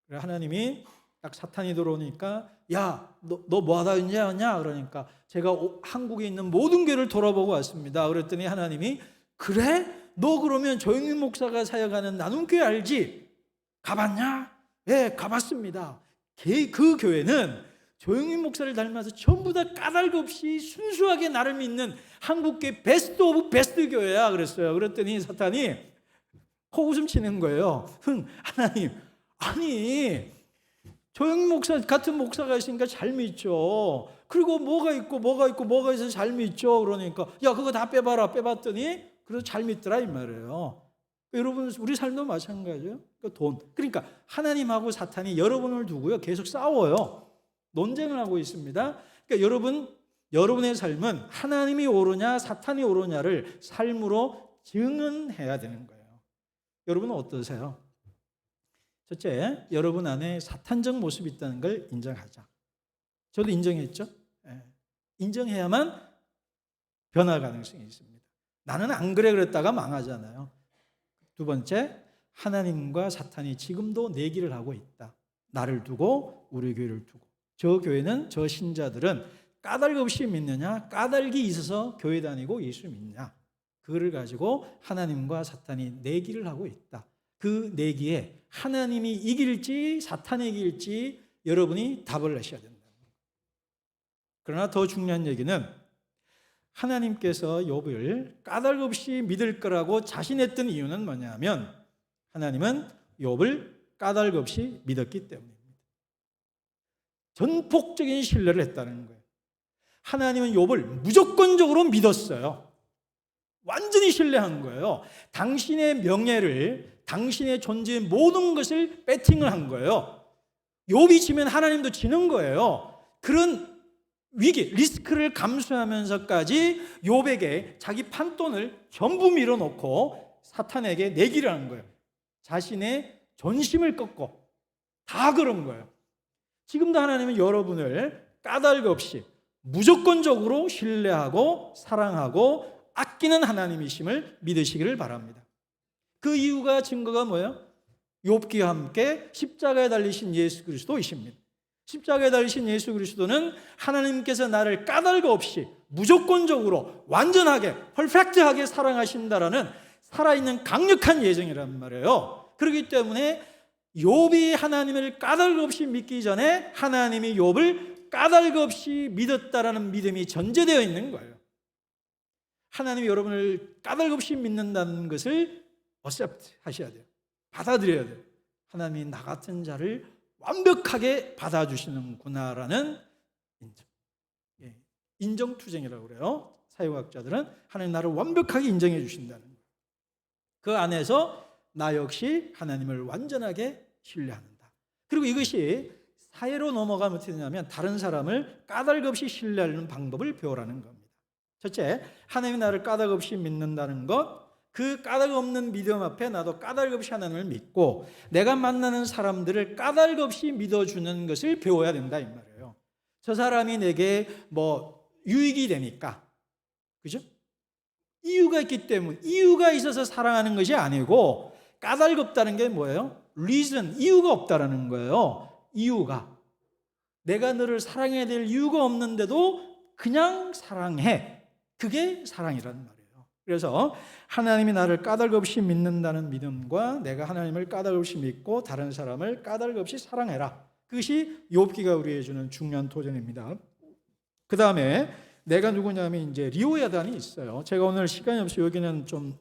그래서 하나님이 딱 사탄이 들어오니까 야, 너 뭐 하다 있냐? 그러니까 제가 한국에 있는 모든 교회를 돌아보고 왔습니다. 그랬더니 하나님이 그래? 너 그러면 조영민 목사가 사역하는 나눔교회 알지? 가봤냐? 네, 가봤습니다. 그 교회는 조영민 목사를 닮아서 전부 다 까닭 없이 순수하게 나를 믿는 한국교회 베스트 오브 베스트 교회야 그랬어요. 그랬더니 사탄이 코웃음 치는 거예요. 하나님, 아니 조영민 목사 같은 목사가 있으니까 잘 믿죠. 그리고 뭐가 있어서 잘 믿죠. 그러니까 야 그거 다 빼봐라. 빼봤더니 그래서 잘 믿더라 이 말이에요. 여러분 우리 삶도 마찬가지예요. 그러니까 하나님하고 사탄이 여러분을 두고요 계속 싸워요. 논쟁을 하고 있습니다. 그러니까 여러분의 삶은 하나님이 옳으냐 사탄이 옳으냐를 삶으로 증언해야 되는 거예요. 여러분은 어떠세요? 첫째, 여러분 안에 사탄적 모습이 있다는 걸 인정하자. 저도 인정했죠. 인정해야만 변화 가능성이 있습니다. 나는 안 그래 그랬다가 망하잖아요. 두 번째, 하나님과 사탄이 지금도 내기를 하고 있다. 나를 두고 우리 교회를 두고. 저 교회는 저 신자들은 까닭 없이 믿느냐 까닭이 있어서 교회 다니고 예수 믿냐 그거를 가지고 하나님과 사탄이 내기를 하고 있다. 그 내기에 하나님이 이길지 사탄이 이길지 여러분이 답을 내셔야 된다. 그러나 더 중요한 얘기는 하나님께서 욥을 까닭 없이 믿을 거라고 자신했던 이유는 뭐냐면 하나님은 욥을 까닭 없이 믿었기 때문입니다. 전폭적인 신뢰를 했다는 거예요. 하나님은 욥을 무조건적으로 믿었어요. 완전히 신뢰한 거예요. 당신의 명예를, 당신의 존재의 모든 것을 배팅을 한 거예요. 욥이 지면 하나님도 지는 거예요. 그런 위기, 리스크를 감수하면서까지 욥에게 자기 판돈을 전부 밀어놓고 사탄에게 내기를 한 거예요. 자신의 존심을 꺾고 다 그런 거예요. 지금도 하나님은 여러분을 까닭 없이 무조건적으로 신뢰하고 사랑하고 아끼는 하나님이심을 믿으시기를 바랍니다. 그 이유가 증거가 뭐예요? 욥기와 함께 십자가에 달리신 예수 그리스도이십니다. 십자가에 달리신 예수 그리스도는 하나님께서 나를 까닭 없이 무조건적으로 완전하게 퍼펙트하게 사랑하신다라는 살아있는 강력한 예정이란 말이에요. 그렇기 때문에 욥이 하나님을 까닭 없이 믿기 전에 하나님이 욥을 까닭 없이 믿었다라는 믿음이 전제되어 있는 거예요. 하나님이 여러분을 까닭 없이 믿는다는 것을 accept 하셔야 돼요. 받아들여야 돼요. 하나님이 나 같은 자를 완벽하게 받아주시는구나라는 인정. 인정투쟁이라고 그래요. 사회학자들은 하나님 나를 완벽하게 인정해 주신다는 거예요. 그 안에서 나 역시 하나님을 완전하게 신뢰한다. 그리고 이것이 사회로 넘어가면 어떻게 되냐면 다른 사람을 까닭 없이 신뢰하는 방법을 배우라는 겁니다. 첫째, 하나님이 나를 까닭 없이 믿는다는 것, 그 까닭 없는 믿음 앞에 나도 까닭 없이 하나님을 믿고 내가 만나는 사람들을 까닭 없이 믿어주는 것을 배워야 된다 이 말이에요. 저 사람이 내게 뭐 유익이 되니까, 그죠? 이유가 있기 때문에, 이유가 있어서 사랑하는 것이 아니고 까닭 없다는 게 뭐예요? reason, 이유가 없다라는 거예요. 이유가 내가 너를 사랑해야 될 이유가 없는데도 그냥 사랑해. 그게 사랑이란 말이에요. 그래서 하나님이 나를 까닭 없이 믿는다는 믿음과 내가 하나님을 까닭 없이 믿고 다른 사람을 까닭 없이 사랑해라. 그것이 욥기가 우리에게 주는 중요한 도전입니다. 그 다음에 내가 누구냐면 이제 리오야단이 있어요. 제가 오늘 시간이 없어 여기는 좀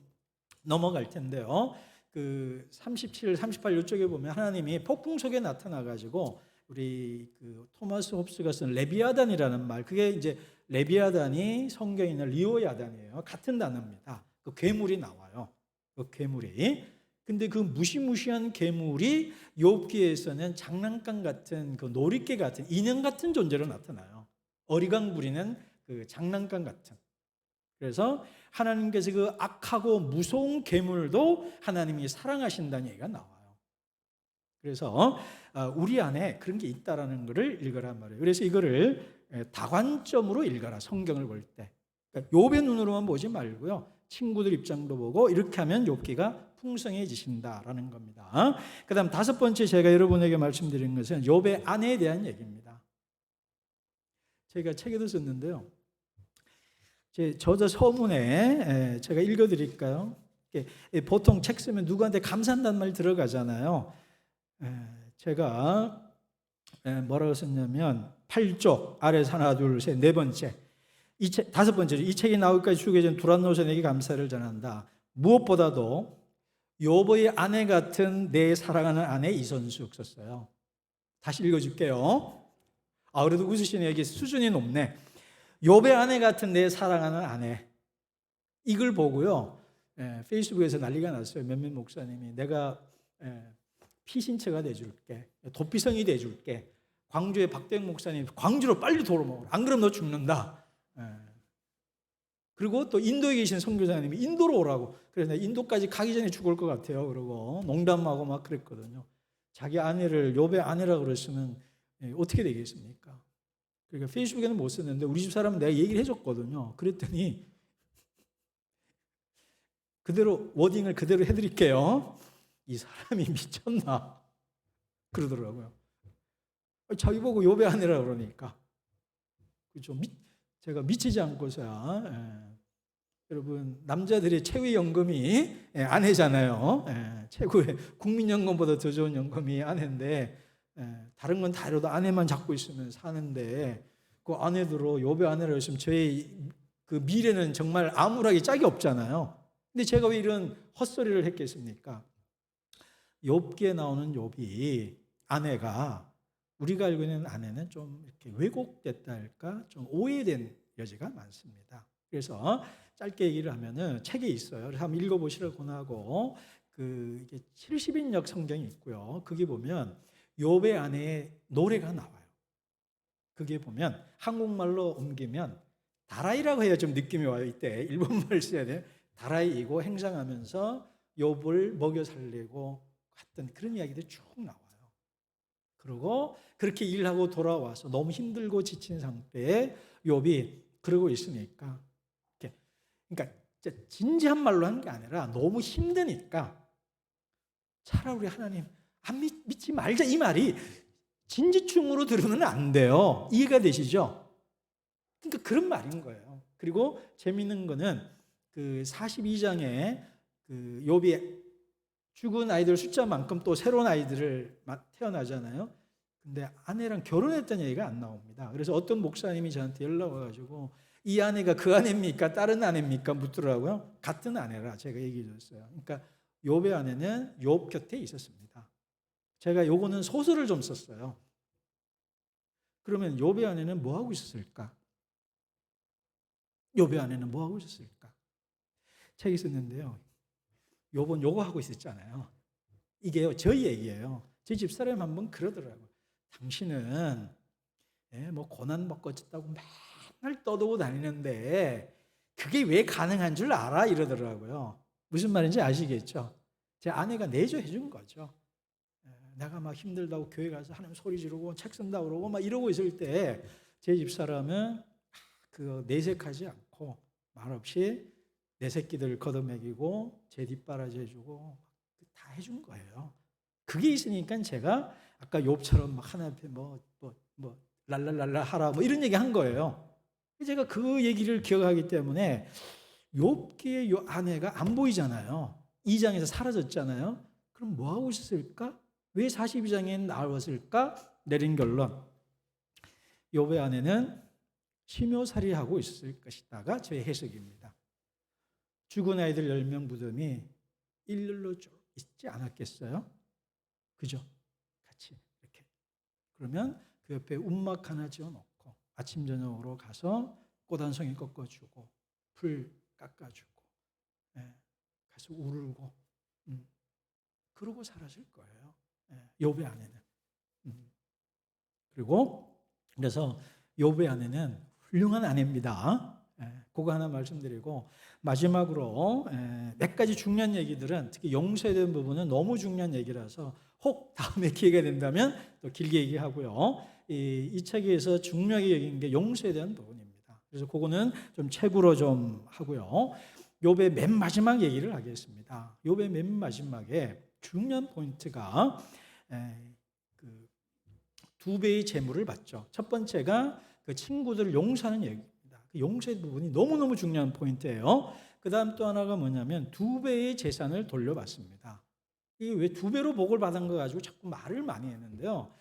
넘어갈 텐데요. 그 37, 38 이쪽에 보면 하나님이 폭풍 속에 나타나가지고 우리 그 토마스 홉스가 쓴 레비아단이라는 말, 그게 이제 레비아단이 성경에 있는 리오야단이에요. 같은 단어입니다. 그 괴물이 나와요. 그 괴물이. 근데 그 무시무시한 괴물이 욥기에서는 장난감 같은, 그 놀이개 같은, 인형 같은 존재로 나타나요. 어리광 부리는 그 장난감 같은. 그래서 하나님께서 그 악하고 무서운 괴물도 하나님이 사랑하신다는 얘기가 나와요. 그래서 우리 안에 그런 게 있다라는 것을 읽으란 말이에요. 그래서 이거를 다관점으로 읽어라, 성경을 볼 때. 그러니까 욥의 눈으로만 보지 말고요, 친구들 입장도 보고, 이렇게 하면 욥기가 풍성해지신다라는 겁니다. 그 다음 다섯 번째 제가 여러분에게 말씀드린 것은 욥의 아내에 대한 얘기입니다. 제가 책에도 썼는데요, 제 저자 서문에 제가 읽어드릴까요? 보통 책 쓰면 누구한테 감사한다는 말 들어가잖아요. 제가 뭐라고 썼냐면 8쪽 아래서 하나 둘 셋 네 번째, 이 책, 다섯 번째로 이 책이 나올까지 주게 된 두란노선에게 감사를 전한다. 무엇보다도 욥의 아내 같은 내 사랑하는 아내 이선숙 썼어요. 다시 읽어줄게요. 그래도 웃으시네. 여기 수준이 높네. 욥의 아내 같은 내 사랑하는 아내. 이걸 보고요, 페이스북에서 난리가 났어요. 몇몇 목사님이 내가 피신처가 돼줄게, 도피성이 돼줄게. 광주의 박대영 목사님, 광주로 빨리 돌아오라, 안 그러면 너 죽는다. 그리고 또 인도에 계신 선교사님이 인도로 오라고. 그래서 내가 인도까지 가기 전에 죽을 것 같아요. 그러고 농담하고 막 그랬거든요. 자기 아내를 욥의 아내라고 그랬으면 어떻게 되겠습니까? 그러니까 페이스북에는 못 썼는데 우리 집 사람은 내가 얘기를 해줬거든요. 그랬더니 그대로 워딩을 그대로 해드릴게요. 이 사람이 미쳤나? 그러더라고요. 자기 보고 욥의 아내라 그러니까. 그죠? 제가 미치지 않고서야. 여러분, 남자들의 최후의 연금이 아내잖아요. 최고의 국민연금보다 더 좋은 연금이 아내인데, 다른 건 다 이러다 아내만 잡고 있으면 사는데, 그 아내들로 욥의 아내라 했으면 저의 그 미래는 정말 암울하게 짝이 없잖아요. 근데 제가 왜 이런 헛소리를 했겠습니까? 욥기에 나오는 욥이 아내가, 우리가 알고 있는 아내는 좀 이렇게 왜곡됐다 할까, 좀 오해된 여지가 많습니다. 그래서 짧게 얘기를 하면은 책에 있어요. 그래서 한번 읽어보시라고 하고, 이게 70인역 성경이 있고요. 거기 보면 욥의 아내의 노래가 나와요. 그게 보면 한국말로 옮기면 다라이라고 해야 좀 느낌이 와요. 이때 일본말 써야 돼요. 다라이이고 행상하면서 욥을 먹여 살리고 했던 그런 이야기들이 쭉 나와요. 그리고 그렇게 일하고 돌아와서 너무 힘들고 지친 상태에 욥이 그러고 있으니까, 그러니까 진지한 말로 하는 게 아니라 너무 힘드니까 차라리 우리 하나님 안 믿지 말자, 이 말이 진지충으로 들으면 안 돼요. 이해가 되시죠? 그러니까 그런 말인 거예요. 그리고 재미있는 거는 그 42장에 그 욥이 죽은 아이들 숫자만큼 또 새로운 아이들을 태어나잖아요. 근데 아내랑 결혼했다는 얘기가 안 나옵니다. 그래서 어떤 목사님이 저한테 연락 와가지고 이 아내가 그 아내입니까? 다른 아내입니까? 묻더라고요. 같은 아내라 제가 얘기해 줬어요. 그러니까 욥의 아내는 욥 곁에 있었습니다. 제가 요거는 소설을 좀 썼어요. 그러면 욥의 아내는 뭐 하고 있었을까? 욥의 아내는 뭐 하고 있었을까? 책이 썼는데요. 욥은 요거 하고 있었잖아요. 이게요, 저희 얘기예요. 제 집사람이 한번 그러더라고요. 당신은 뭐 고난 먹고 졌다고 맨날 떠들고 다니는데 그게 왜 가능한 줄 알아? 이러더라고요. 무슨 말인지 아시겠죠? 제 아내가 내조해 준 거죠. 내가 막 힘들다고 교회 가서 하나님 소리 지르고 책 쓴다고 그러고 막 이러고 있을 때 제 집사람은 그거 내색하지 않고 말없이 내 새끼들 걷어먹이고 제 뒷바라지 해주고 다 해준 거예요. 그게 있으니까 제가 아까 욥처럼 막 하나님 앞에 뭐 랄랄랄라 하라 뭐 이런 얘기 한 거예요. 제가 그 얘기를 기억하기 때문에 욥기의 요 아내가 안 보이잖아요. 2장에서 사라졌잖아요. 그럼 뭐 하고 있었을까? 왜 42장에 나왔을까? 내린 결론, 욥의 아내는 심요살이하고 있을 것이다가 제 해석입니다. 죽은 아이들 10명 무덤이 일렬로 쭉 있지 않았겠어요? 그죠? 같이 이렇게. 그러면 그 옆에 움막 하나 지어놓고 아침 저녁으로 가서 꽃 한 송이 꺾어주고 풀 깎아주고 가서 울고 그러고 사라질 거예요. 욥의 아내는. 그리고 그래서 욥의 아내는 훌륭한 아내입니다. 그거 하나 말씀드리고 마지막으로 몇 가지 중요한 얘기들은 특히 용서에 대한 부분은 너무 중요한 얘기라서 혹 다음에 기회가 된다면 또 길게 얘기하고요. 이 책에서 중요하게 얘기한 게 용서에 대한 부분입니다. 그래서 그거는 좀 책으로 좀 하고요. 욥의 맨 마지막 얘기를 하겠습니다. 욥의 맨 마지막에 중요한 포인트가 그 두 배의 재물을 받죠. 첫 번째가 그 친구들을 용서하는 얘기입니다. 그 용서의 부분이 너무너무 중요한 포인트예요. 그 다음 또 하나가 뭐냐면 두 배의 재산을 돌려받습니다. 이게 왜 두 배로 복을 받은 거 가지고 자꾸 말을 많이 했는데요.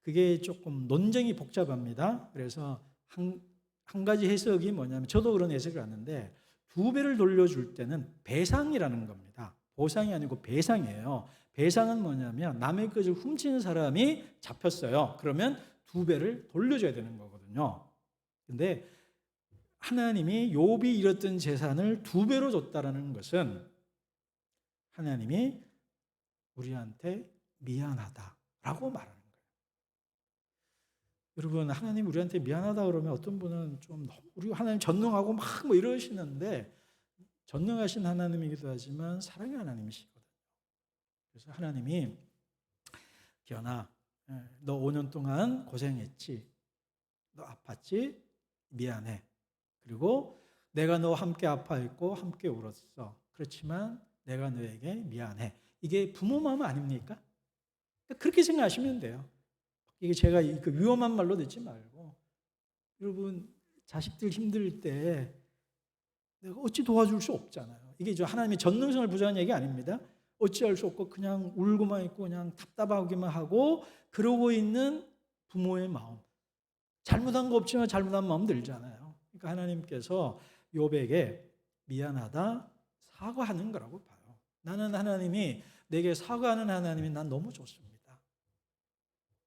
그게 조금 논쟁이 복잡합니다. 그래서 한 가지 해석이 뭐냐면 저도 그런 해석을 하는데 두 배를 돌려줄 때는 배상이라는 겁니다. 보상이 아니고 배상이에요. 배상은 뭐냐면 남의 것을 훔치는 사람이 잡혔어요. 그러면 두 배를 돌려줘야 되는 거거든요. 근데 하나님이 욥이 잃었던 재산을 두 배로 줬다라는 것은 하나님이 우리한테 미안하다라고 말하는 거예요. 여러분, 하나님 우리한테 미안하다 그러면 어떤 분은 좀 우리 하나님 전능하고 막 뭐 이러시는데 전능하신 하나님이기도 하지만 사랑의 하나님이시거든요. 그래서 하나님이 기현아, 너 5년 동안 고생했지? 너 아팠지? 미안해. 그리고 내가 너와 함께 아파했고 함께 울었어. 그렇지만 내가 너에게 미안해. 이게 부모 마음 아닙니까? 그렇게 생각하시면 돼요. 이게 제가 그 위험한 말로 듣지 말고 여러분 자식들 힘들 때 내가 어찌 도와줄 수 없잖아요. 이게 하나님의 전능성을 부정한 얘기 아닙니다. 어찌할 수 없고 그냥 울고만 있고 그냥 답답하기만 하고 그러고 있는 부모의 마음. 잘못한 거 없지만 잘못한 마음 들잖아요. 그러니까 하나님께서 욥에게 미안하다 사과하는 거라고 봐요. 나는 하나님이 내게 사과하는 하나님이 난 너무 좋습니다.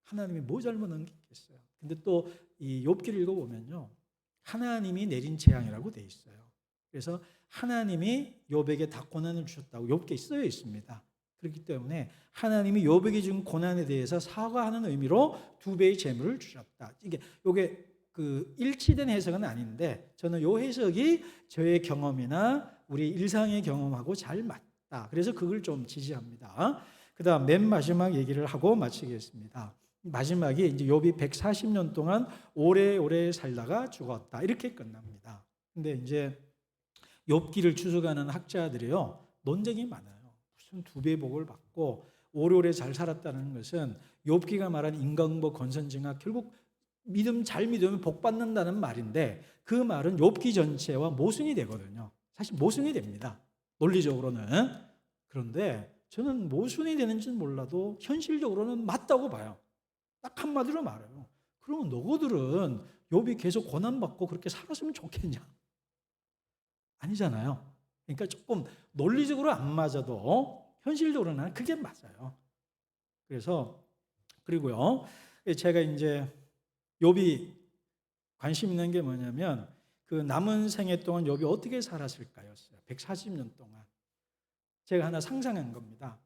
하나님이 뭐 잘못한 게 있겠어요. 근데 또 이 욥기를 읽어보면요. 하나님이 내린 재앙이라고 돼 있어요. 그래서 하나님이 욥에게 다 고난을 주셨다고 욥기에 쓰여 있습니다. 그렇기 때문에 하나님이 욥에게 준 고난에 대해서 사과하는 의미로 두 배의 재물을 주셨다. 이게 그 일치된 해석은 아닌데 저는 이 해석이 저의 경험이나 우리 일상의 경험하고 잘 맞다. 그래서 그걸 좀 지지합니다. 그다음 맨 마지막 얘기를 하고 마치겠습니다. 마지막이 이제 욥이 140년 동안 오래오래 살다가 죽었다. 이렇게 끝납니다. 근데 이제 욥기를 추적하는 학자들이요 논쟁이 많아요. 무슨 두 배의 복을 받고 오래오래 잘 살았다는 것은 욥기가 말한 인간복 건선징악 결국 잘 믿으면 복 받는다는 말인데 그 말은 욥기 전체와 모순이 되거든요. 사실 모순이 됩니다. 논리적으로는. 그런데 저는 모순이 되는지는 몰라도 현실적으로는 맞다고 봐요. 딱 한마디로 말해요. 그러면 너희들은 욥이 계속 고난받고 그렇게 살았으면 좋겠냐? 아니잖아요. 그러니까 조금 논리적으로 안 맞아도 현실적으로는 그게 맞아요. 그리고요. 제가 이제 욥이 관심 있는 게 뭐냐면 그 남은 생애 동안 욥이 어떻게 살았을까였어요. 140년 동안. 제가 하나 상상한 겁니다.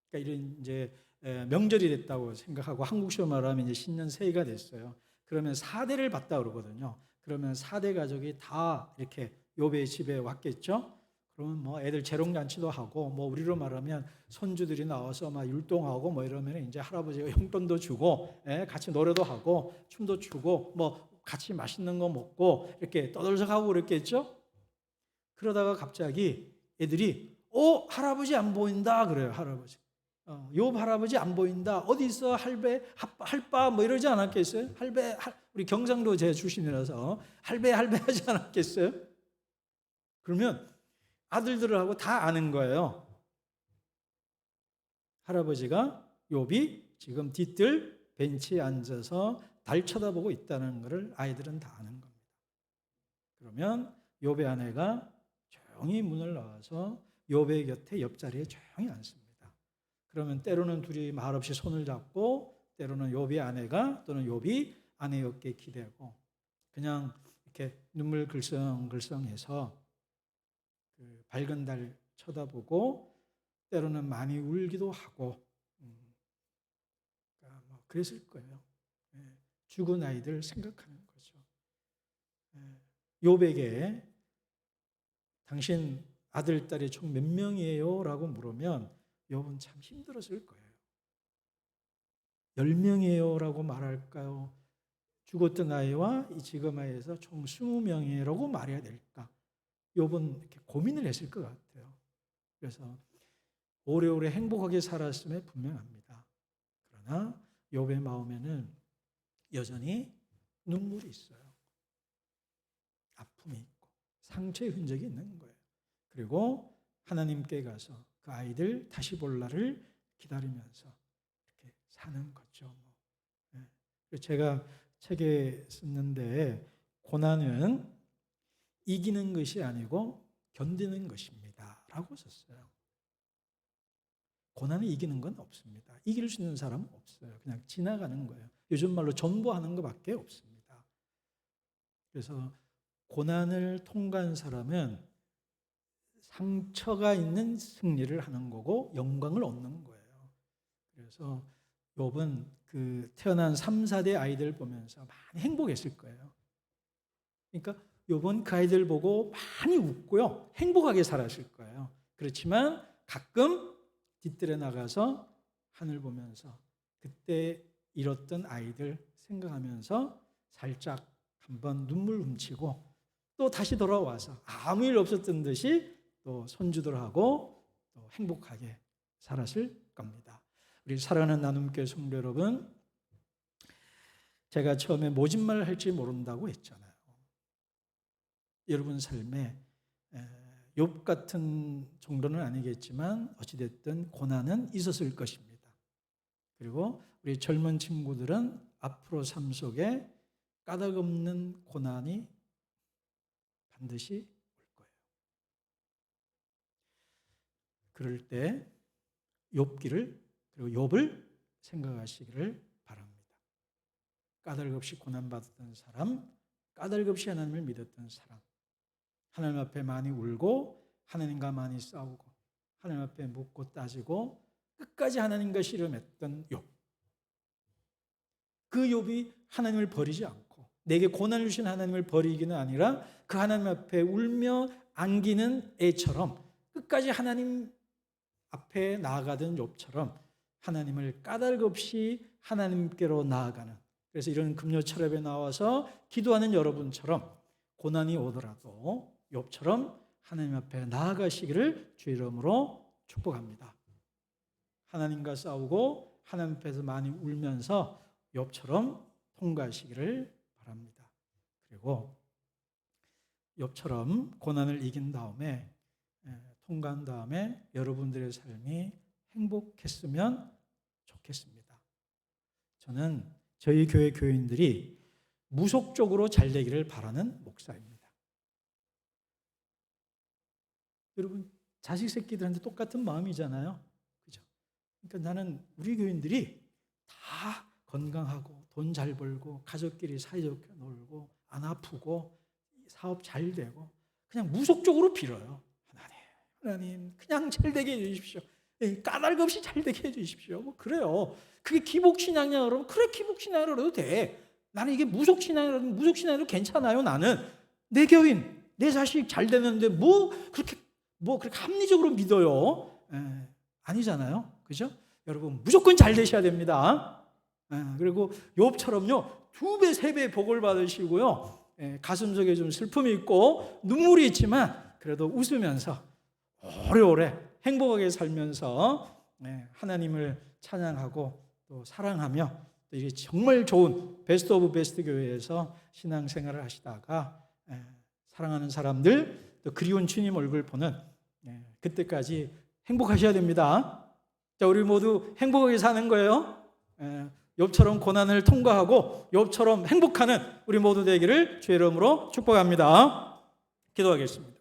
그러니까 이런 이제 명절이 됐다고 생각하고 한국식으로 말하면 이제 신년 새해가 됐어요. 그러면 4대를 봤다 그러거든요. 그러면 4대 가족이 다 이렇게 욥의 집에 왔겠죠. 그러면 뭐 애들 재롱잔치도 하고 뭐 우리로 말하면 손주들이 나와서 막 율동하고 뭐 이러면 이제 할아버지가 용돈도 주고 같이 노래도 하고 춤도 추고 뭐 같이 맛있는 거 먹고 이렇게 떠들썩하고 그랬겠죠. 그러다가 갑자기 애들이 할아버지 안 보인다 그래요. 할아버지. 욥 할아버지 안 보인다. 어디 있어? 할배, 할바 뭐 이러지 않았겠어요? 우리 경상도 제 출신이라서 할배 하지 않았겠어요? 그러면 아들들하고 다 아는 거예요. 할아버지가 욥이 지금 뒤뜰 벤치에 앉아서 달 쳐다보고 있다는 것을 아이들은 다 아는 겁니다. 그러면 욥의 아내가 조용히 문을 나와서 욥의 곁에 옆자리에 조용히 앉습니다. 그러면 때로는 둘이 말없이 손을 잡고 때로는 욥의 아내가 또는 욥이 아내 어깨에 기대고 그냥 이렇게 눈물 글썽글썽해서 그 밝은 달 쳐다보고 때로는 많이 울기도 하고 뭐 그랬을 거예요. 죽은 아이들 생각하는 거죠. 욥에게 당신 아들, 딸이 총 몇 명이에요? 라고 물으면 욥은 참 힘들었을 거예요. 10명이에요? 라고 말할까요? 죽었던 아이와 지금 아이에서 총 20명이라고 말해야 될까? 욥은 이렇게 고민을 했을 것 같아요. 그래서 오래오래 행복하게 살았음에 분명합니다. 그러나 욥의 마음에는 여전히 눈물이 있어요. 아픔이 있고 상처의 흔적이 있는 거예요. 그리고 하나님께 가서 그 아이들 다시 볼 날을 기다리면서 이렇게 사는 거죠. 제가 책에 썼는데 고난은 이기는 것이 아니고 견디는 것입니다 라고 썼어요. 고난을 이기는 건 없습니다. 이길 수 있는 사람은 없어요. 그냥 지나가는 거예요. 요즘 말로 전보하는 것밖에 없습니다. 그래서 고난을 통과한 사람은 상처가 있는 승리를 하는 거고 영광을 얻는 거예요. 그래서 욥은 그 태어난 3, 4대 아이들 보면서 많이 행복했을 거예요. 그러니까 욥은 그 아이들 보고 많이 웃고요. 행복하게 살았을 거예요. 그렇지만 가끔 뒤뜰에 나가서 하늘 보면서 그때 잃었던 아이들 생각하면서 살짝 한번 눈물 훔치고 또 다시 돌아와서 아무 일 없었던 듯이 또 손주들하고 또 행복하게 살았을 겁니다. 우리 사랑하는 나눔교회 성도 여러분, 제가 처음에 모진말을 할지 모른다고 했잖아요. 여러분 삶에 욥 같은 정도는 아니겠지만 어찌됐든 고난은 있었을 것입니다. 그리고 우리 젊은 친구들은 앞으로 삶 속에 까닭없는 고난이 반드시 올 거예요. 그럴 때 욥기를 그리고 욥을 생각하시기를 바랍니다. 까닭없이 고난받았던 사람, 까닭없이 하나님을 믿었던 사람, 하나님 앞에 많이 울고 하나님과 많이 싸우고 하나님 앞에 묻고 따지고 끝까지 하나님과 씨름했던 욥. 그 욥이 하나님을 버리지 않고 내게 고난을 주신 하나님을 버리기는 아니라 그 하나님 앞에 울며 안기는 애처럼 끝까지 하나님 앞에 나아가던 욥처럼 하나님을 까닭 없이 하나님께로 나아가는, 그래서 이런 금요 철업에 나와서 기도하는 여러분처럼 고난이 오더라도 욥처럼 하나님 앞에 나아가시기를 주 이름으로 축복합니다. 하나님과 싸우고 하나님 앞에서 많이 울면서 욥처럼 통과하시기를 바랍니다. 그리고 욥처럼 고난을 이긴 다음에 통과한 다음에 여러분들의 삶이 행복했으면 좋겠습니다. 저는 저희 교회 교인들이 무속적으로 잘 되기를 바라는 목사입니다. 여러분 자식 새끼들한테 똑같은 마음이잖아요. 그죠? 그러니까 나는 우리 교인들이 다 건강하고 돈 잘 벌고 가족끼리 사이좋게 놀고 안 아프고 사업 잘 되고 그냥 무속적으로 빌어요. 하나님 그냥 잘 되게 해주십시오. 까닭 없이 잘 되게 해주십시오. 뭐 그래요. 그게 기복신앙이냐 여러분? 그래 기복신앙이라도 돼. 나는 이게 무속신앙이라도 괜찮아요. 나는 내 교인, 내 자식 잘 되는데 뭐 그렇게 합리적으로 믿어요? 아니잖아요. 그죠? 여러분 무조건 잘 되셔야 됩니다. 그리고 욥처럼요 2배, 3배 복을 받으시고요. 가슴속에 좀 슬픔이 있고 눈물이 있지만 그래도 웃으면서 오래오래 행복하게 살면서 하나님을 찬양하고 또 사랑하며 또 이게 정말 좋은 베스트 오브 베스트 교회에서 신앙생활을 하시다가 사랑하는 사람들 또 그리운 주님 얼굴 보는 그때까지 행복하셔야 됩니다. 자, 우리 모두 행복하게 사는 거예요. 욥처럼 고난을 통과하고 욥처럼 행복하는 우리 모두 되기를 주의 이름으로 축복합니다. 기도하겠습니다.